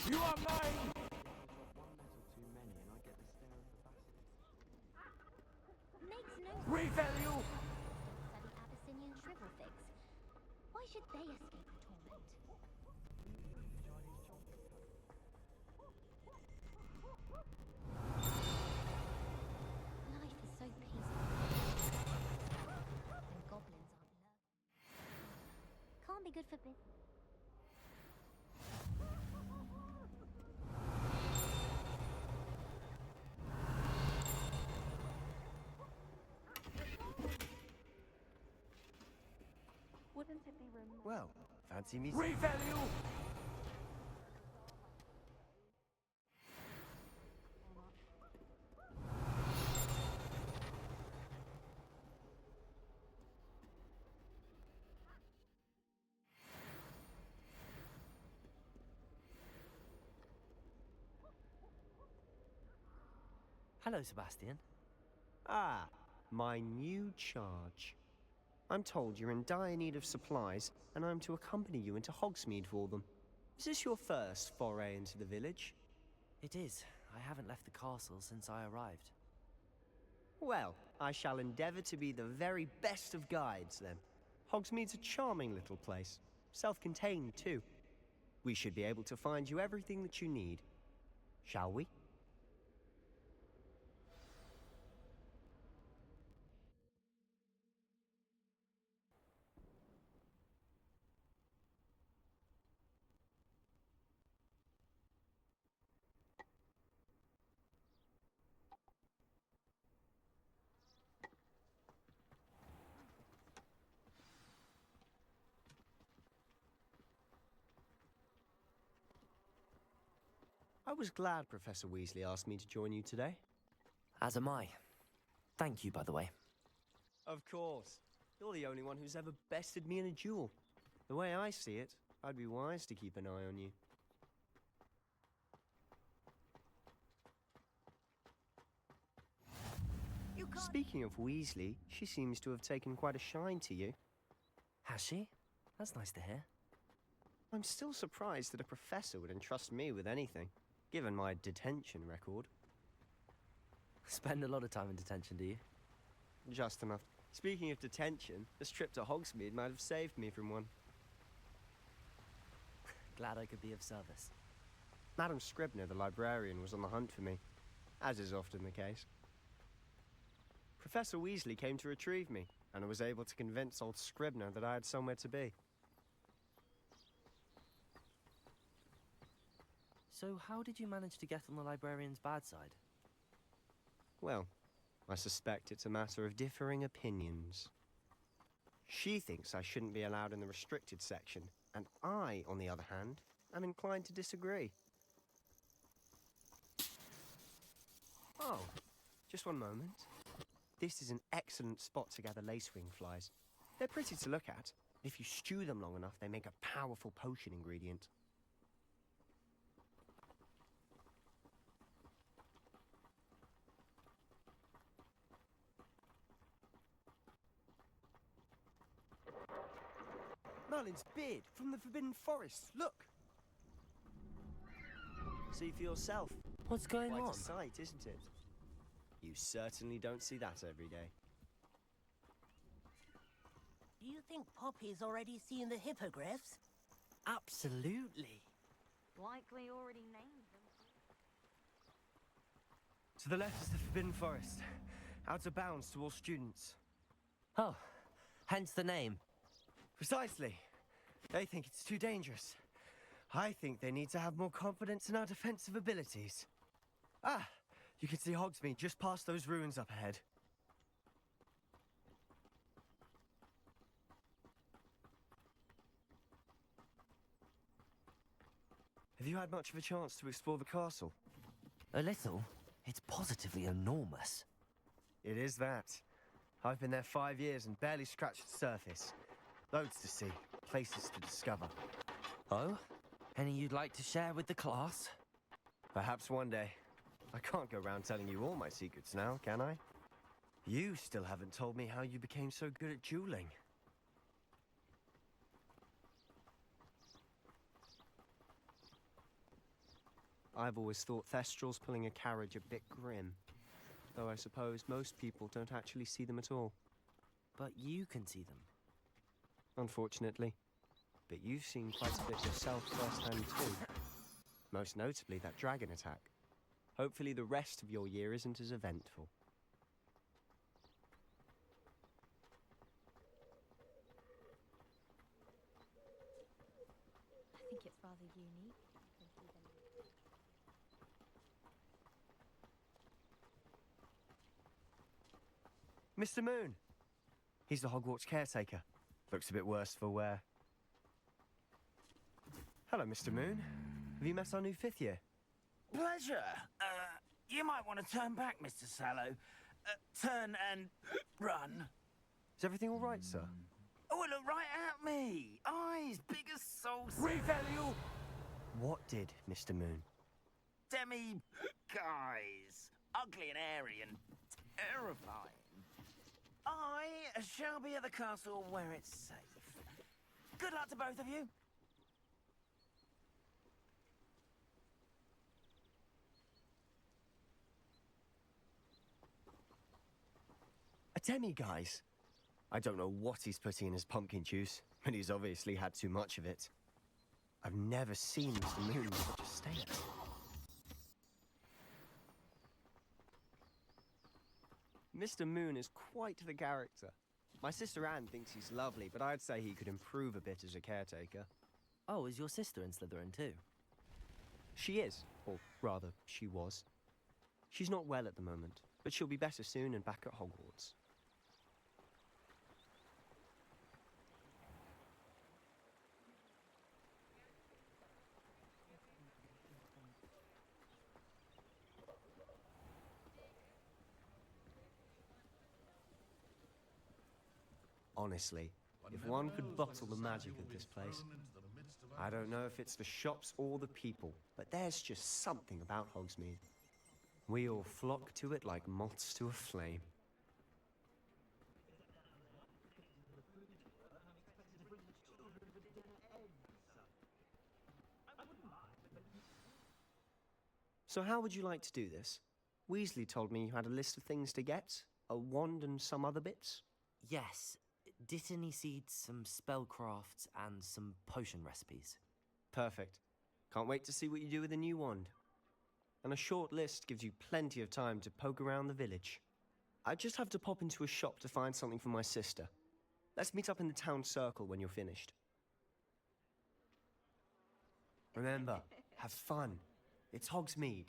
You are mine! Revelio! Study Abyssinian shrivel figs. Why should they escape the torment? Life is so peaceful. And goblins aren't lurking. Can't be good for business. Wouldn't it be remote? Well, fancy me. Revelio! Hello, Sebastian. Ah, my new charge. I'm told you're in dire need of supplies, and I'm to accompany you into Hogsmeade for them. Is this your first foray into the village? It is. I haven't left the castle since I arrived. Well, I shall endeavour to be the very best of guides, then. Hogsmeade's a charming little place. Self-contained, too. We should be able to find you everything that you need. Shall we? I was glad Professor Weasley asked me to join you today. As am I. Thank you, by the way. Of course. You're the only one who's ever bested me in a duel. The way I see it, I'd be wise to keep an eye on you. Speaking of Weasley, she seems to have taken quite a shine to you. Has she? That's nice to hear. I'm still surprised that a professor would entrust me with anything, given my detention record. Spend a lot of time in detention, do you? Just enough. Speaking of detention, this trip to Hogsmeade might have saved me from one. Glad I could be of service. Madam Scribner, the librarian, was on the hunt for me, as is often the case. Professor Weasley came to retrieve me, and I was able to convince old Scribner that I had somewhere to be. So how did you manage to get on the librarian's bad side? Well, I suspect it's a matter of differing opinions. She thinks I shouldn't be allowed in the restricted section, and I, on the other hand, am inclined to disagree. Oh, just one moment. This is an excellent spot to gather lacewing flies. They're pretty to look at. If you stew them long enough, they make a powerful potion ingredient. Merlin's beard from the Forbidden Forest. Look! See for yourself. What's going on? Quite a sight, isn't it? You certainly don't see that every day. Do you think Poppy's already seen the hippogriffs? Absolutely. Likely already named them. To the left is the Forbidden Forest. Out of bounds to all students. Oh, hence the name. Precisely. They think it's too dangerous. I think they need to have more confidence in our defensive abilities. Ah, you can see Hogsmeade just past those ruins up ahead. Have you had much of a chance to explore the castle? A little. It's positively enormous. It is that. I've been there 5 years and barely scratched the surface. Loads to see, places to discover. Oh? Any you'd like to share with the class? Perhaps one day. I can't go around telling you all my secrets now, can I? You still haven't told me how you became so good at dueling. I've always thought Thestrals pulling a carriage a bit grim. Though I suppose most people don't actually see them at all. But you can see them. Unfortunately. But you've seen quite a bit yourself firsthand too. Most notably that dragon attack. Hopefully the rest of your year isn't as eventful. I think it's rather unique. Mr. Moon! He's the Hogwarts caretaker. Looks a bit worse for wear. Hello, Mr. Moon. Have you met our new 5th year? Pleasure. You might want to turn back, Mr. Sallow. Turn and run. Is everything all right, sir? Oh, it looked right at me. Eyes big as saucers. Revelio! What did, Mr. Moon? Demi guys. Ugly and airy and terrifying. I shall be at the castle where it's safe. Good luck to both of you. A demi-guise? I don't know what he's putting in his pumpkin juice, but he's obviously had too much of it. I've never seen Mr. Moon in such a state. Mr. Moon is quite the character. My sister Anne thinks he's lovely, but I'd say he could improve a bit as a caretaker. Oh, is your sister in Slytherin too? She is, or rather, she was. She's not well at the moment, but she'll be better soon and back at Hogwarts. Honestly, if one could bottle the magic of this place, I don't know if it's the shops or the people, but there's just something about Hogsmeade. We all flock to it like moths to a flame. So how would you like to do this? Weasley told me you had a list of things to get, a wand and some other bits. Yes. Dittany seeds, some spellcrafts, and some potion recipes. Perfect. Can't wait to see what you do with the new wand. And a short list gives you plenty of time to poke around the village. I just have to pop into a shop to find something for my sister. Let's meet up in the town circle when you're finished. Remember, have fun. It's Hogsmeade.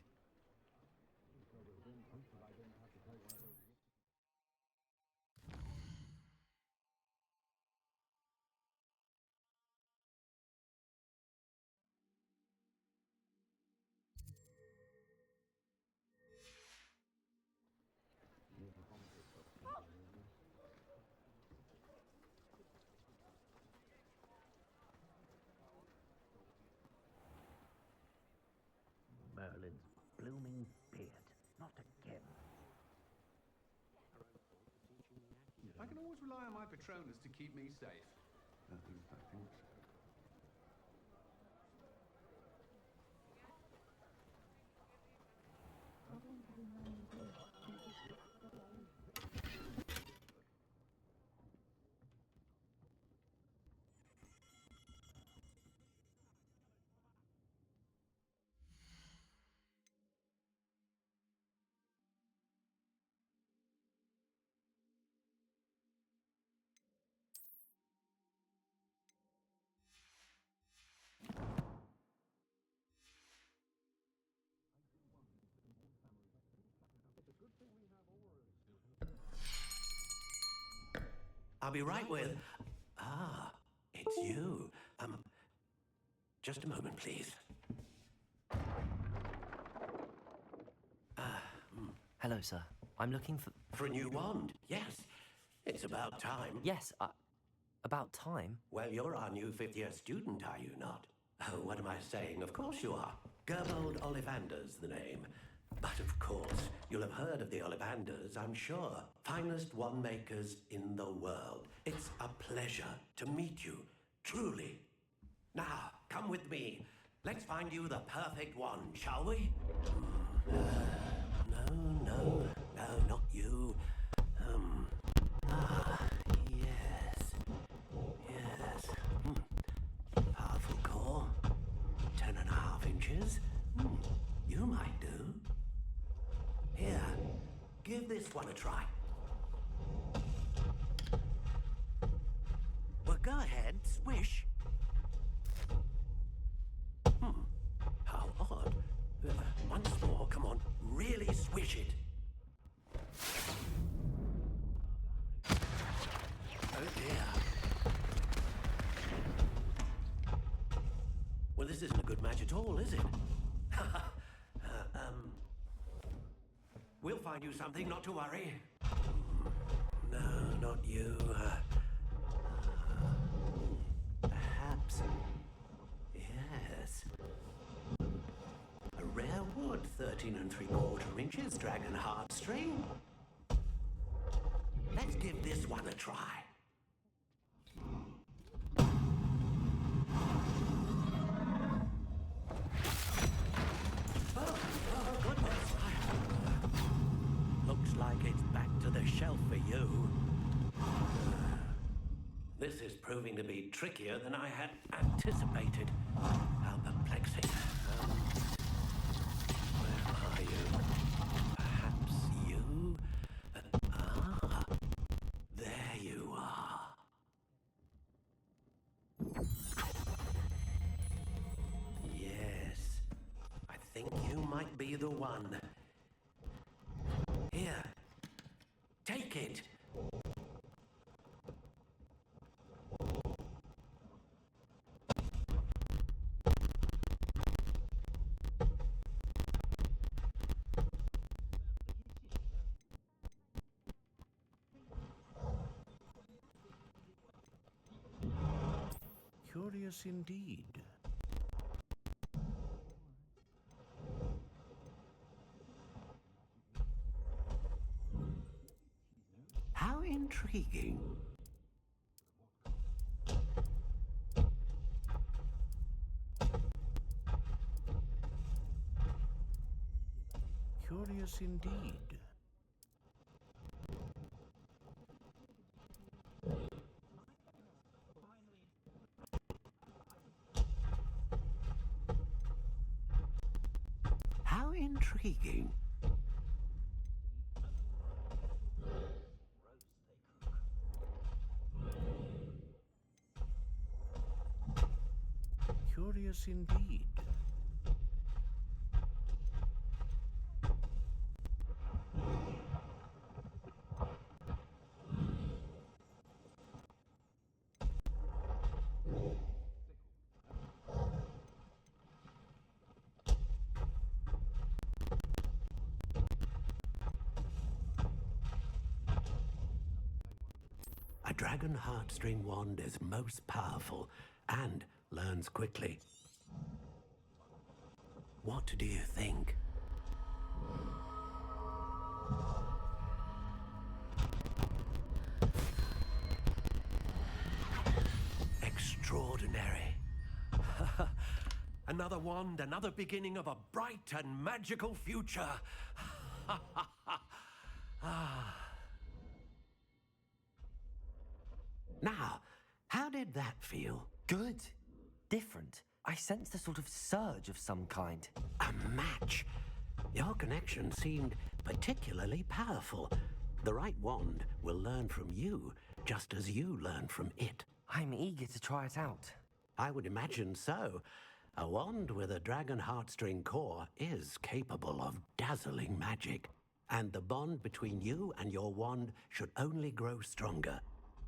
Merlin's blooming beard. Not again. I can always rely on my Patronus to keep me safe. I think so. I'll be right with... Ah, it's you. Just a moment, please. Hello, sir. I'm looking for... For a new wand, yes. It's about time. Yes, about time? Well, you're our new fifth-year student, are you not? Oh, what am I saying? Of course you are. Gerbold Ollivander's the name. But of course, you'll have heard of the Ollivanders, I'm sure. Finest wand makers in the world. It's a pleasure to meet you, truly. Now, come with me. Let's find you the perfect wand, shall we? No, not you. Yes. Powerful core. 10.5 inches. You might do. Here, give this one a try. Well, go ahead, swish. How odd. Once more, come on, really swish it. Oh dear. Well, this isn't a good match at all, is it? We'll find you something, not to worry. No, not you. Perhaps. Yes. A rare wood, 13 3/4 inches, dragon heartstring. Let's give this one a try. Oh, goodness. Looks like it's back to the shelf for you. this is proving to be trickier than I had anticipated. How perplexing. Where are you? Perhaps you? There you are. Yes, I think you might be the one. Here, take it. Curious indeed. How intriguing. Curious indeed. How intriguing. Curious indeed. A dragon heartstring wand is most powerful and learns quickly. What do you think? Extraordinary. Another wand, another beginning of a bright and magical future. Now, how did that feel? Good. Different. I sensed a sort of surge of some kind. A match. Your connection seemed particularly powerful. The right wand will learn from you, just as you learn from it. I'm eager to try it out. I would imagine so. A wand with a dragon heartstring core is capable of dazzling magic. And the bond between you and your wand should only grow stronger.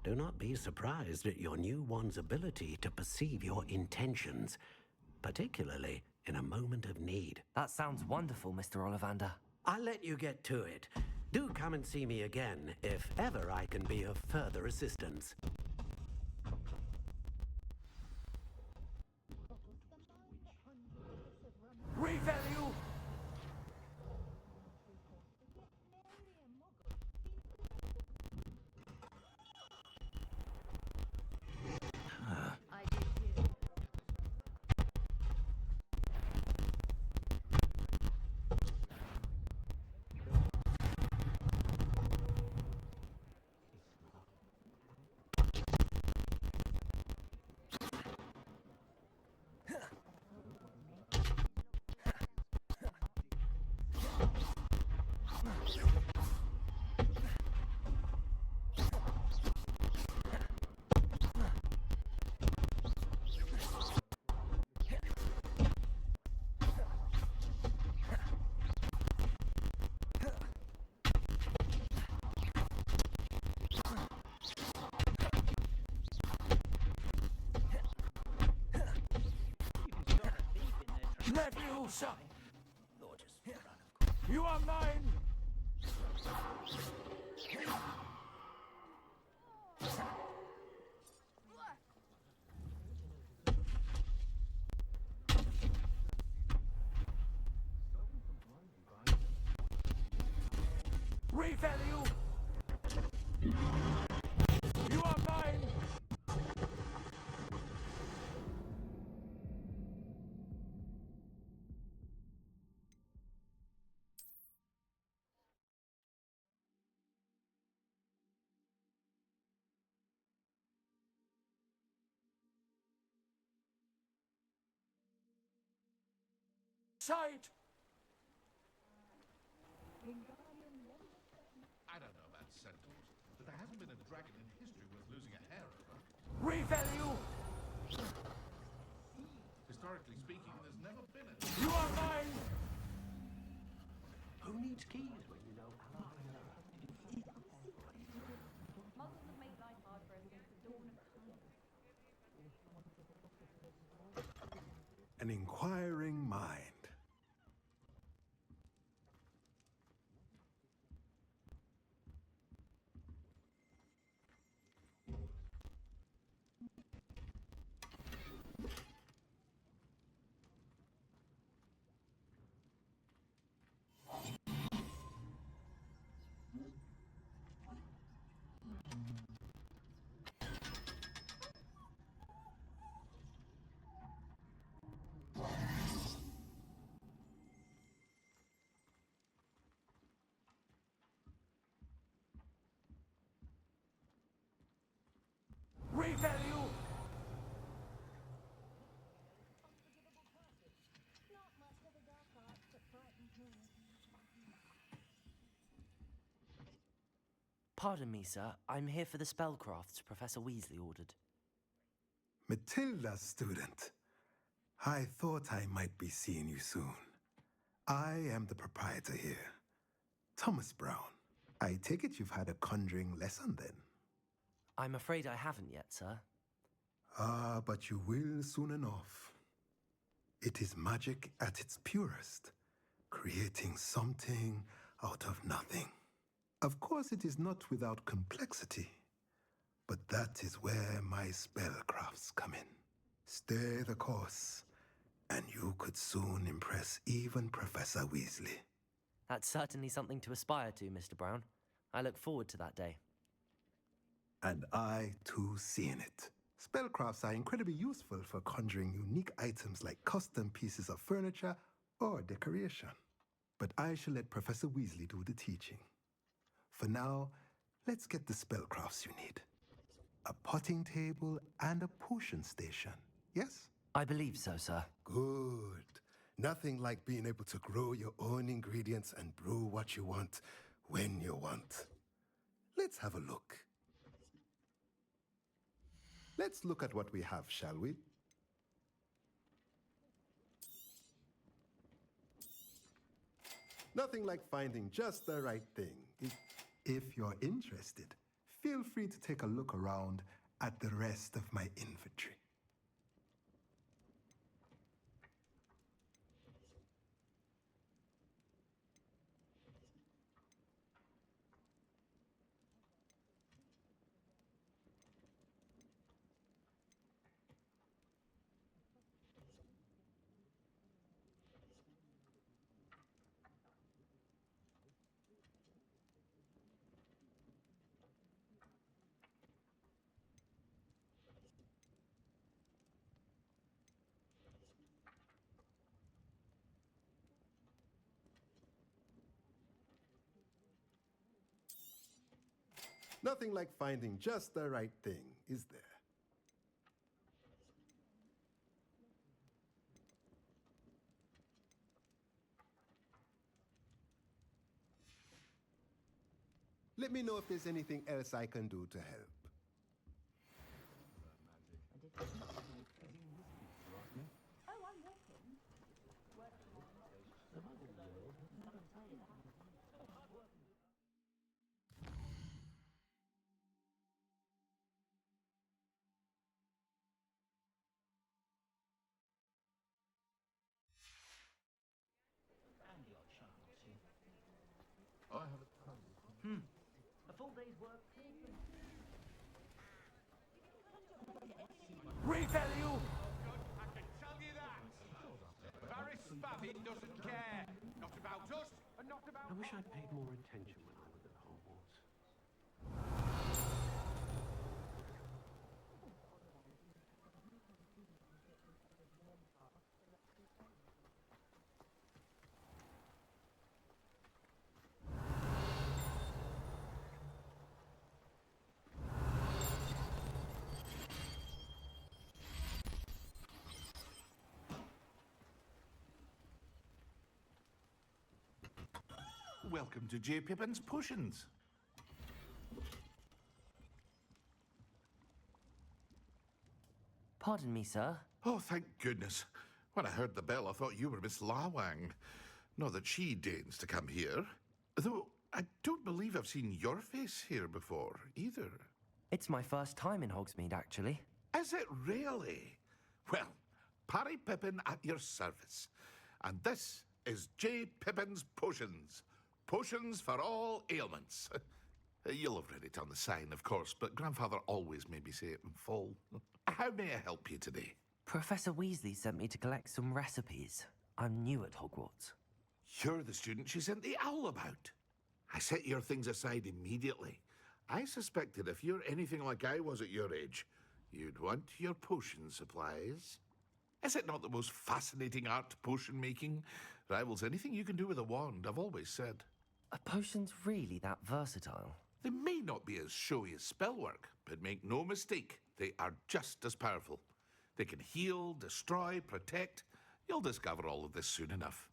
Do not be surprised at your new wand's ability to perceive your intentions, particularly in a moment of need. That sounds wonderful, Mr. Ollivander. I'll let you get to it. Do come and see me again, if ever I can be of further assistance. Revalue! Leviosa! You are mine! Revalue! You are mine! Sight! I don't know about centaurs, but there hasn't been a dragon in history worth losing a hair over. Revalue! Historically speaking, there's never been a... You are mine! Who needs keys when you know Allah? Muslims have made life hard for us since the dawn of time. An inquiring mind. Revalue! Pardon me, sir. I'm here for the spellcrafts Professor Weasley ordered. Matilda, student. I thought I might be seeing you soon. I am the proprietor here, Thomas Brown. I take it you've had a conjuring lesson then? I'm afraid I haven't yet, sir. Ah, but you will soon enough. It is magic at its purest, creating something out of nothing. Of course, it is not without complexity, but that is where my spellcrafts come in. Stay the course, and you could soon impress even Professor Weasley. That's certainly something to aspire to, Mr. Brown. I look forward to that day. And I, too, seeing it. Spellcrafts are incredibly useful for conjuring unique items like custom pieces of furniture or decoration. But I shall let Professor Weasley do the teaching. For now, let's get the spellcrafts you need. A potting table and a potion station, yes? I believe so, sir. Good. Nothing like being able to grow your own ingredients and brew what you want when you want. Let's have a look. Let's look at what we have, shall we? Nothing like finding just the right thing. If you're interested, feel free to take a look around at the rest of my inventory. Nothing like finding just the right thing, is there? Let me know if there's anything else I can do to help. I have a A full day's work. Revalue! I can tell you that! Barry Spavin doesn't care. Not about us, and not about... I wish I'd paid more attention when I was at Hogwarts. welcome to J. Pippin's Potions. Pardon me, sir. Oh, thank goodness. When I heard the bell, I thought you were Miss Lawang. Not that she deigns to come here. Though I don't believe I've seen your face here before, either. It's my first time in Hogsmeade, actually. Is it really? Well, Parry Pippin at your service. And this is J. Pippin's Potions. Potions for all ailments. You'll have read it on the sign, of course, but Grandfather always made me say it in full. How may I help you today? Professor Weasley sent me to collect some recipes. I'm new at Hogwarts. You're the student she sent the owl about. I set your things aside immediately. I suspected if you're anything like I was at your age, you'd want your potion supplies. Is it not the most fascinating art, potion making? Rivals anything you can do with a wand, I've always said. Are potions really that versatile? They may not be as showy as spellwork, but make no mistake, they are just as powerful. They can heal, destroy, protect. You'll discover all of this soon enough.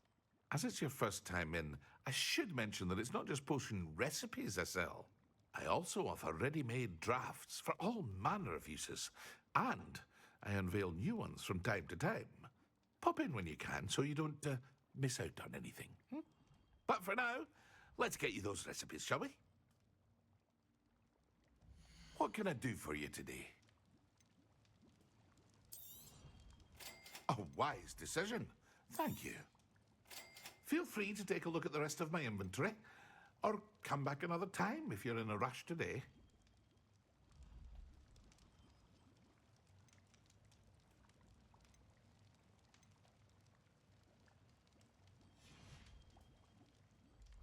As it's your first time in, I should mention that it's not just potion recipes I sell. I also offer ready-made drafts for all manner of uses, and I unveil new ones from time to time. Pop in when you can so you don't miss out on anything. But for now, let's get you those recipes, shall we? What can I do for you today? A wise decision. Thank you. Feel free to take a look at the rest of my inventory, or come back another time if you're in a rush today.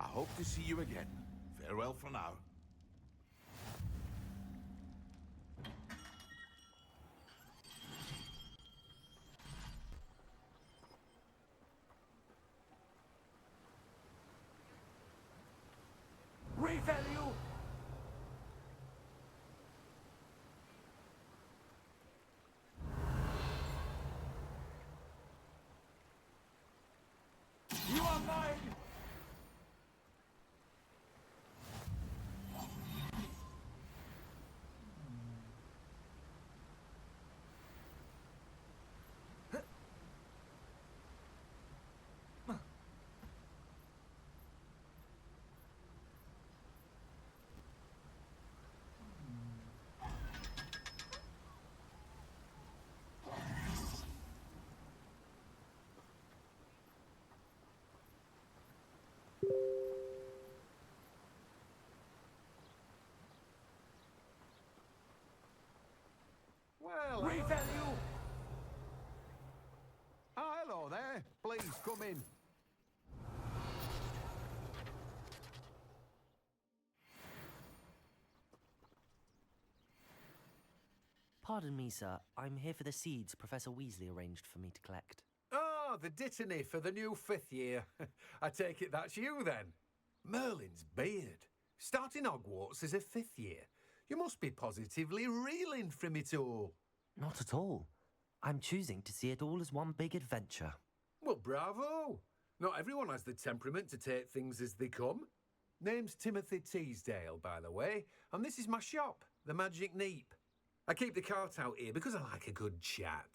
I hope to see you again. Farewell for now. Revelio! You are mine! Well, Revelio! hello there. Please come in. Pardon me, sir. I'm here for the seeds Professor Weasley arranged for me to collect. Oh, the dittany for the new 5th year. I take it that's you, then. Merlin's beard. Starting Hogwarts as a 5th year. You must be positively reeling from it all. Not at all. I'm choosing to see it all as one big adventure. Well, bravo. Not everyone has the temperament to take things as they come. Name's Timothy Teasdale, by the way, and this is my shop, the Magic Neep. I keep the cart out here because I like a good chat.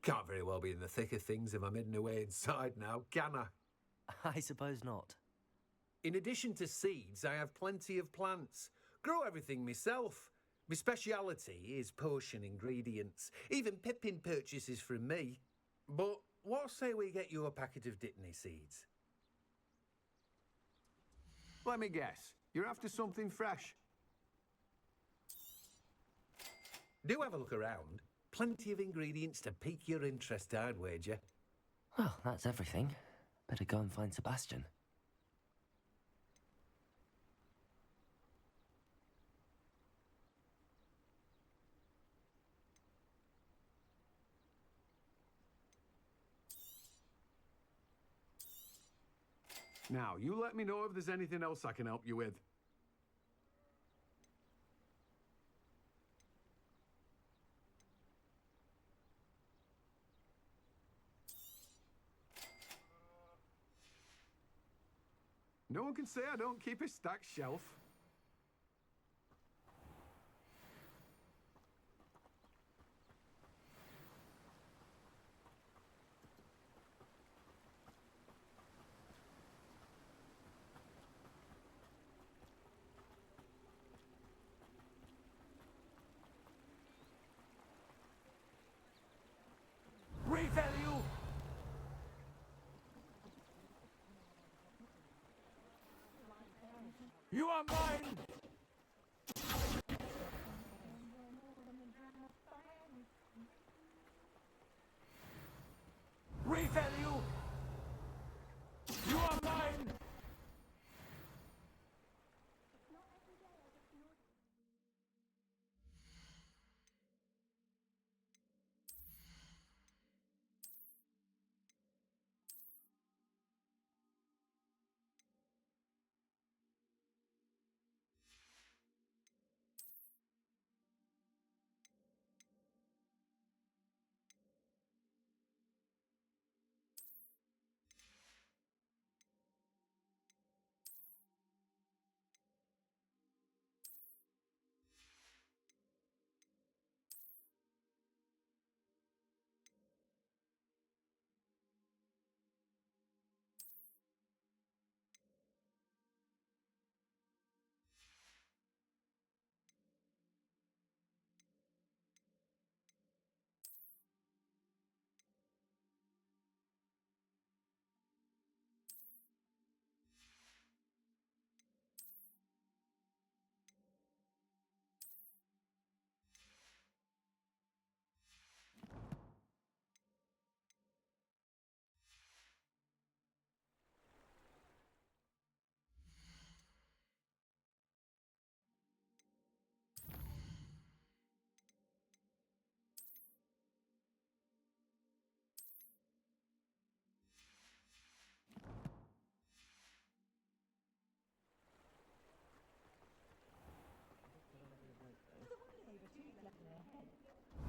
Can't very well be in the thick of things if I'm hidden away inside now, can I? I suppose not. In addition to seeds, I have plenty of plants. Grow everything myself. My speciality is potion ingredients. Even Pippin purchases from me. But what say we get you a packet of Dittany seeds? Let me guess. You're after something fresh. Do have a look around. Plenty of ingredients to pique your interest, I'd wager. Well, that's everything. Better go and find Sebastian. Now, you let me know if there's anything else I can help you with. No one can say I don't keep a stacked shelf. Revalue! You are mine! Revalue! You are mine!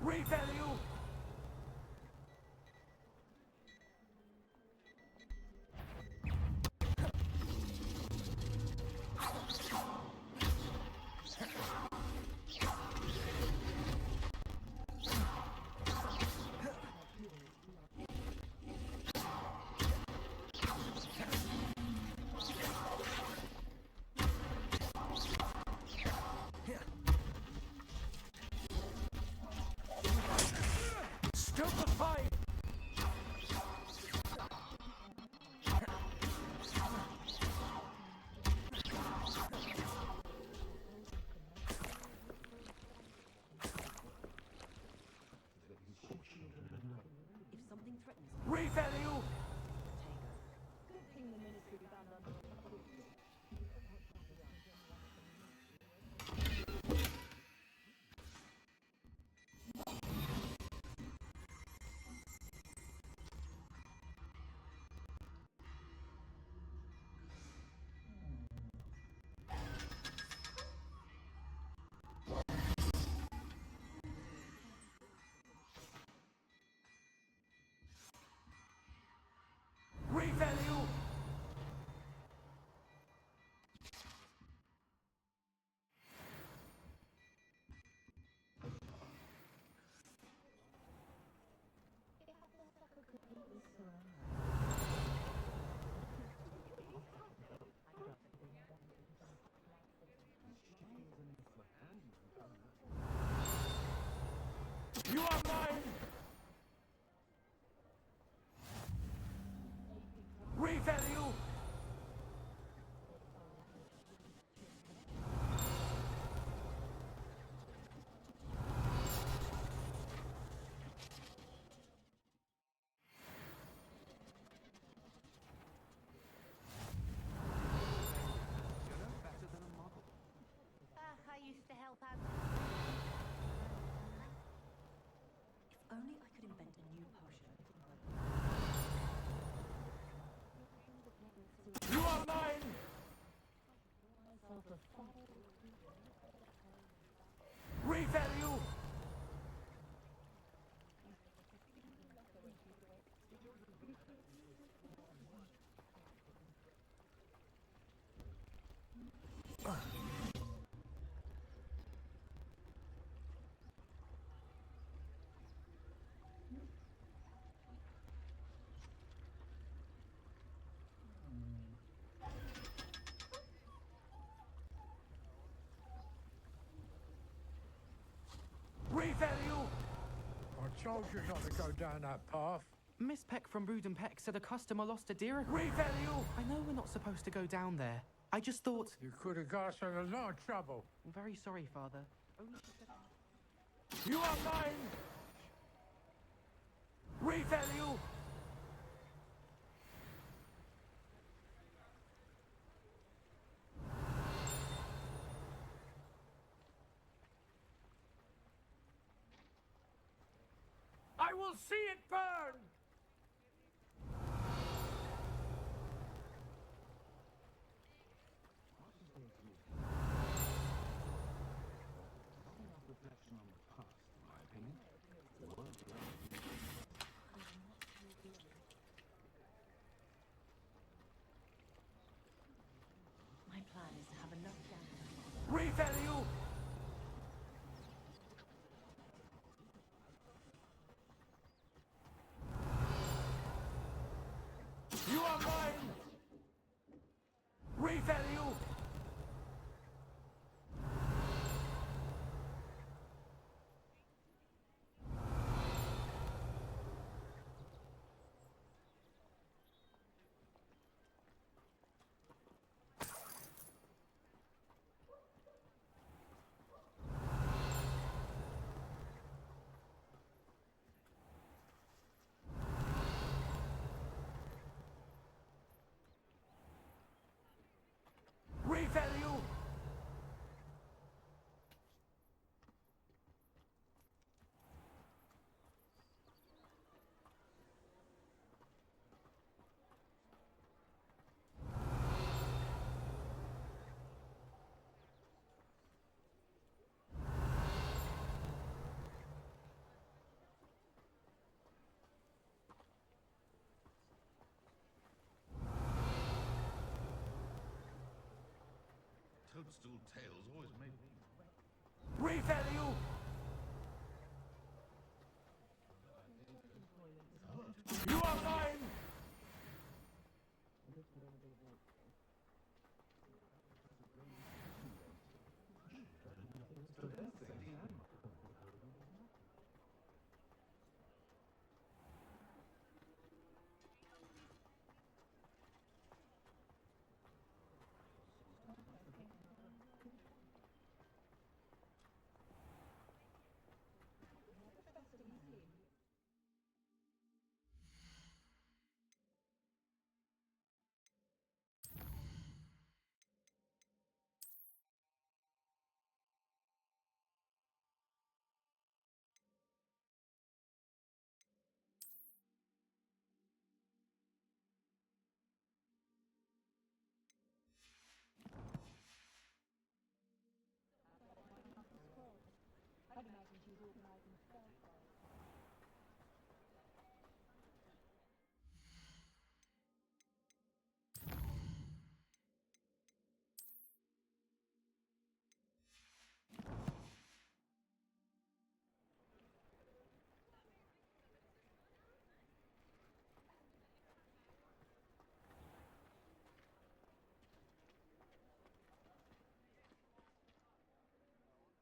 Revalue! Stupefied! If something threatens Revalue! Revalue! You are mine! Revalue! I used to help out. If only I could invent a new potion. You are mine! Revalue! told you not to go down that path. Miss Peck from Brood and Peck said a customer lost a deer. Revalue! I know we're not supposed to go down there. I just thought... You could have got us in a lot of trouble. I'm very sorry, Father. You are mine! Revalue! I will see it burn! My plan is to have enough gas. Revalue! You are mine! Revalue! Revalue! Toadstool tails always made me... Revalue! You are mine!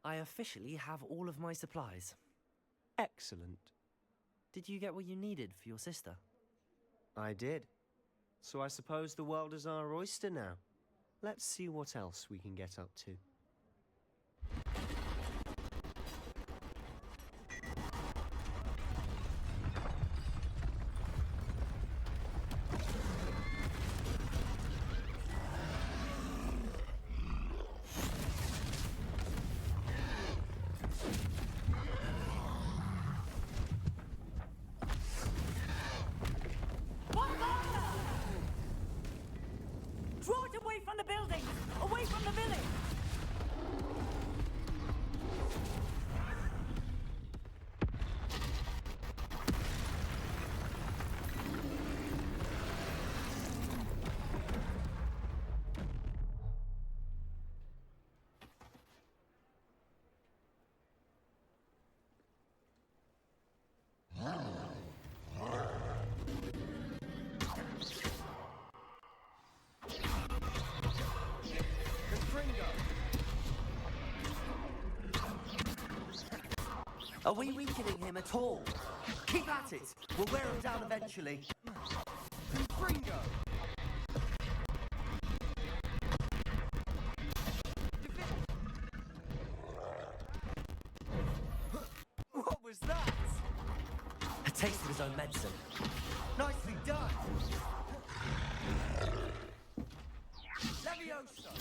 I officially have all of my supplies. Excellent. Did you get what you needed for your sister? I did. So I suppose the world is our oyster now. Let's see what else we can get up to. Draw it away from the building! Away from the village! Are we weakening him at all? Keep at it! We'll wear him down eventually. Confringo! What was that? A taste of his own medicine. Nicely done! Leviosa!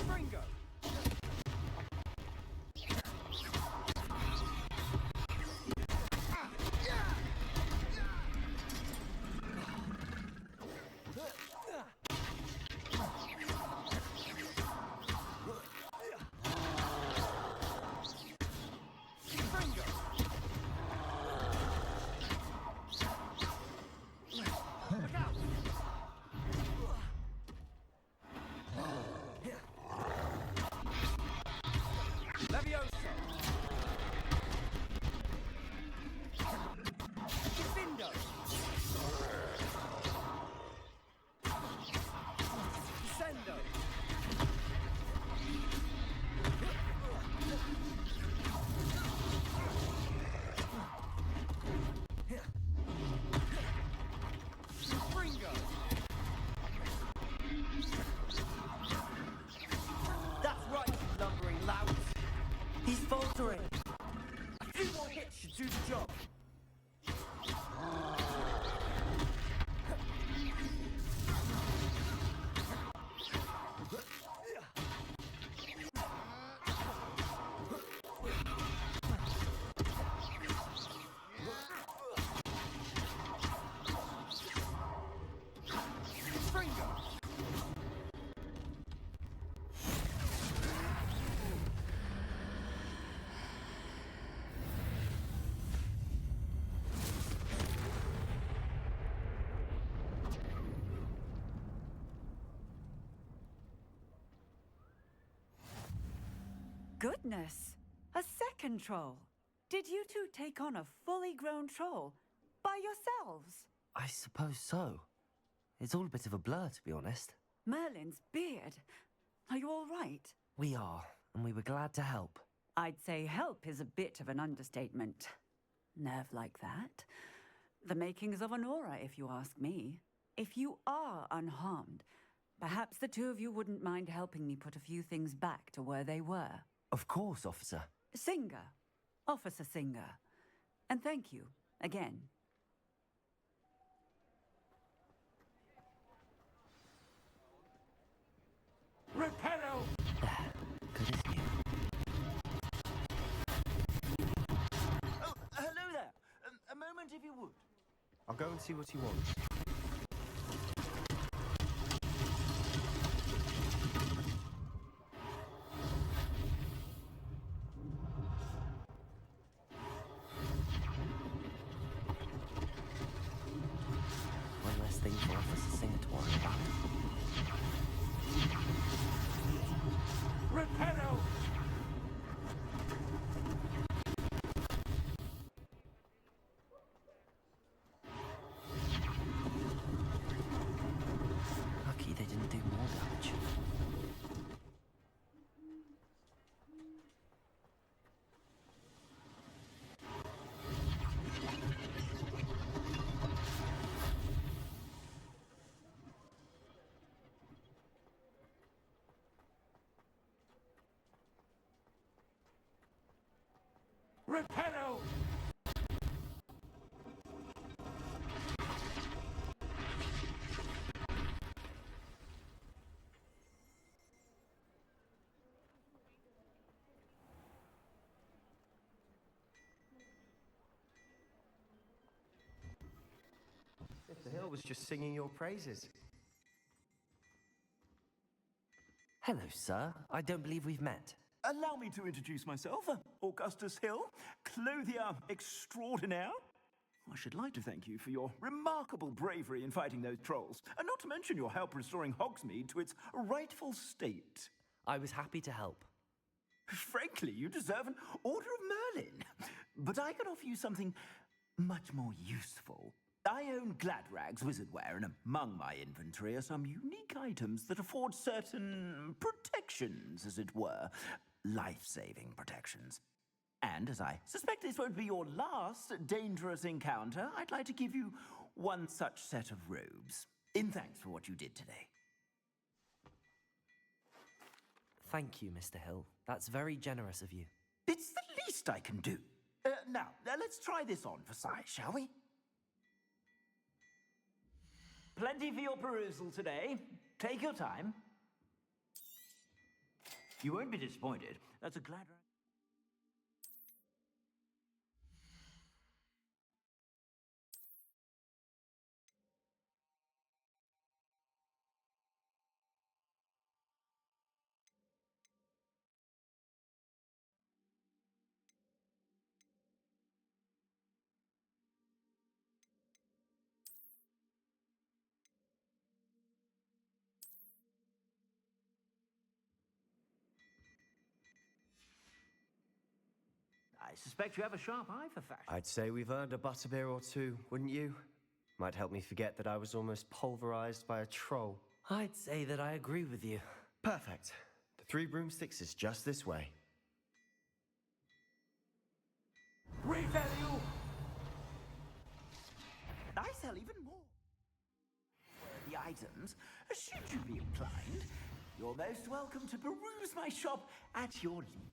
Fringo! Leviosa! Defendo! Descendo! Fringo! That's right, you lumbering lout. He's faltering. A few more hits should do the job. Fringo! Goodness! A second troll! Did you two take on a fully grown troll? By yourselves? I suppose so. It's all a bit of a blur, to be honest. Merlin's beard. Are you all right? We are, and we were glad to help. I'd say help is a bit of an understatement. Nerve like that. The makings of an aura, if you ask me. If you are unharmed, perhaps the two of you wouldn't mind helping me put a few things back to where they were. Of course, officer. Singer. Officer Singer. And thank you, again. Repello! Good as new. Oh, hello there. A moment if you would. I'll go and see what he wants. One less thing for Officer Singer to worry about. Repello! Lucky they didn't do more damage. Repello! Mr. Hill was just singing your praises. Hello, sir. I don't believe we've met. Allow me to introduce myself, Augustus Hill, clothier extraordinaire. I should like to thank you for your remarkable bravery in fighting those trolls, and not to mention your help restoring Hogsmeade to its rightful state. I was happy to help. Frankly, you deserve an Order of Merlin. But I can offer you something much more useful. I own Gladrag's wizardware, and among my inventory are some unique items that afford certain protections, as it were. Life-saving protections. And as I suspect this won't be your last dangerous encounter, I'd like to give you one such set of robes, in thanks for what you did today. Thank you, Mr. Hill. That's very generous of you. It's the least I can do. Now, let's try this on for size, shall we? Plenty for your perusal today. Take your time. You won't be disappointed. That's a Gladrag. I suspect you have a sharp eye for fashion. I'd say we've earned a butterbeer or two, wouldn't you? Might help me forget that I was almost pulverized by a troll. I'd say that I agree with you. Perfect. The Three Broomsticks is just this way. Revalue! I sell even more. The items, should you be inclined, you're most welcome to peruse my shop at your leisure.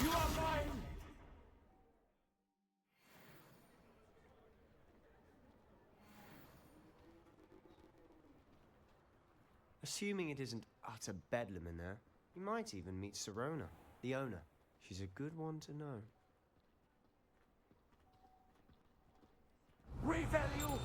You are mine! Assuming it isn't utter bedlam in there, you might even meet Sirona, the owner. She's a good one to know. Revalue!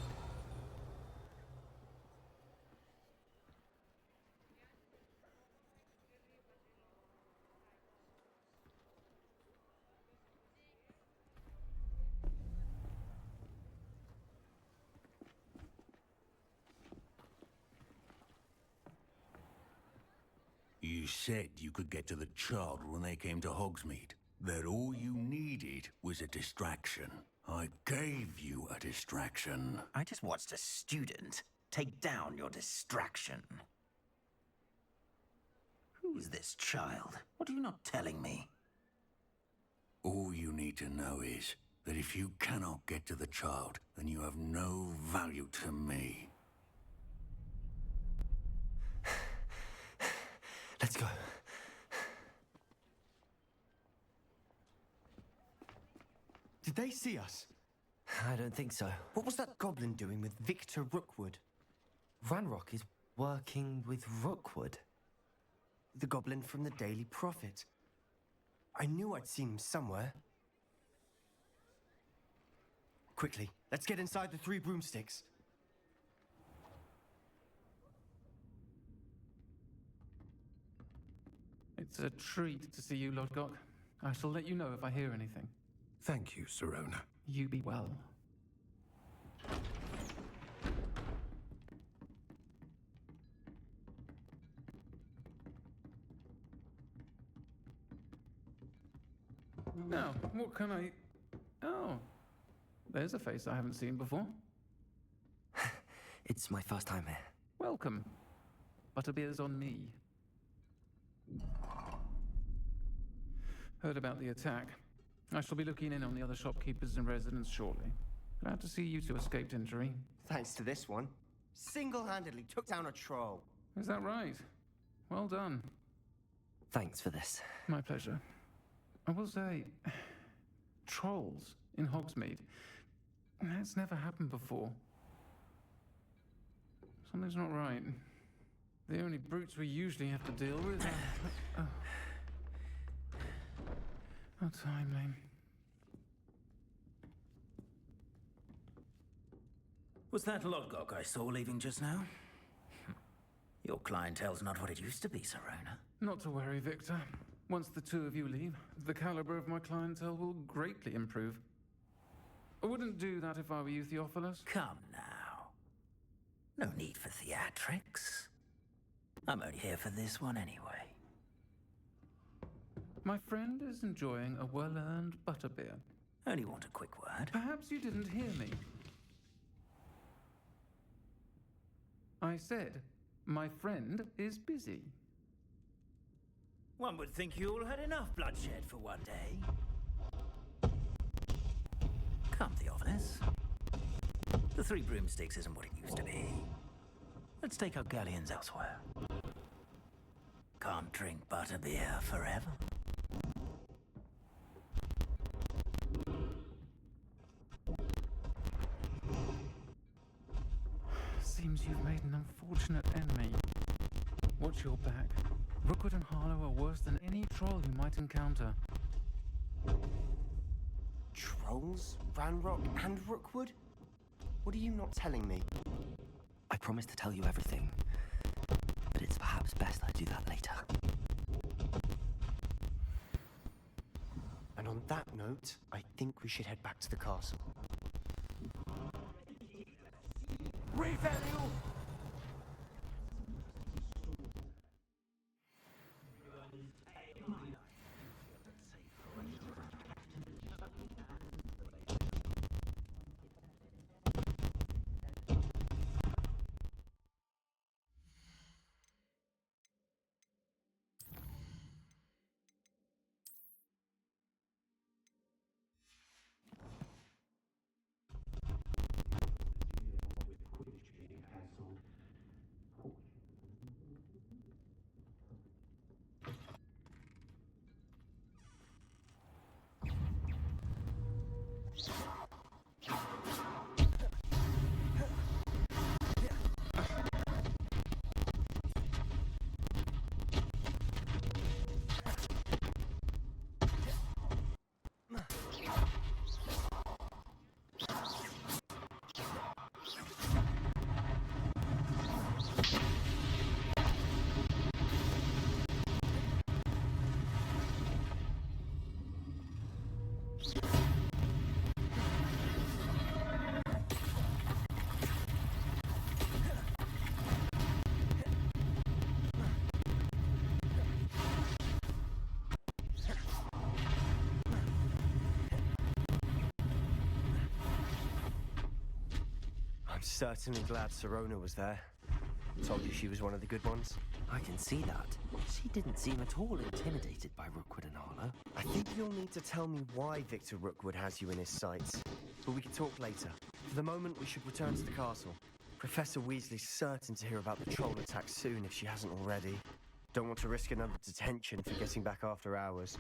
You said you could get to the child when they came to Hogsmeade. That all you needed was a distraction. I gave you a distraction. I just watched a student take down your distraction. Who is this child? What are you not telling me? All you need to know is that if you cannot get to the child, then you have no value to me. Let's go. Did they see us? I don't think so. What was that goblin doing with Victor Rookwood? Ranrock is working with Rookwood. The goblin from the Daily Prophet. I knew I'd seen him somewhere. Quickly, let's get inside the Three Broomsticks. It's a treat to see you, Lodgok. I shall let you know if I hear anything. Thank you, Sirona. You be well. Now, what can I... Oh, there's a face I haven't seen before. It's my first time here. Welcome. Butterbeer's on me. Heard about the attack. I shall be looking in on the other shopkeepers and residents shortly. Glad to see you two escaped injury. Thanks to this one. Single-handedly took down a troll. Is that right? Well done. Thanks for this. My pleasure. I will say, trolls in Hogsmeade. That's never happened before. Something's not right. The only brutes we usually have to deal with are... How timely. Was that Lodgok I saw leaving just now? Your clientele's not what it used to be, Sirona. Not to worry, Victor. Once the two of you leave, the caliber of my clientele will greatly improve. I wouldn't do that if I were you, Theophilus. Come now. No need for theatrics. I'm only here for this one anyway. My friend is enjoying a well-earned butterbeer. Only want a quick word. Perhaps you didn't hear me. I said, my friend is busy. One would think you all had enough bloodshed for one day. Come, Theophilus. The Three Broomsticks isn't what it used to be. Let's take our galleons elsewhere. Can't drink butterbeer forever. Seems you've made an unfortunate enemy. Watch your back. Rookwood and Harlow are worse than any troll you might encounter. Trolls? Ranrock and Rookwood? What are you not telling me? I promised to tell you everything, but it's perhaps best I do that later. And on that note, I think we should head back to the castle. Revalue! Certainly glad Sirona was there. Told you she was one of the good ones. I can see that. She didn't seem at all intimidated by Rookwood and Harlow. I think you'll need to tell me why Victor Rookwood has you in his sights. But we can talk later. For the moment, we should return to the castle. Professor Weasley's certain to hear about the troll attack soon if she hasn't already. Don't want to risk another detention for getting back after hours.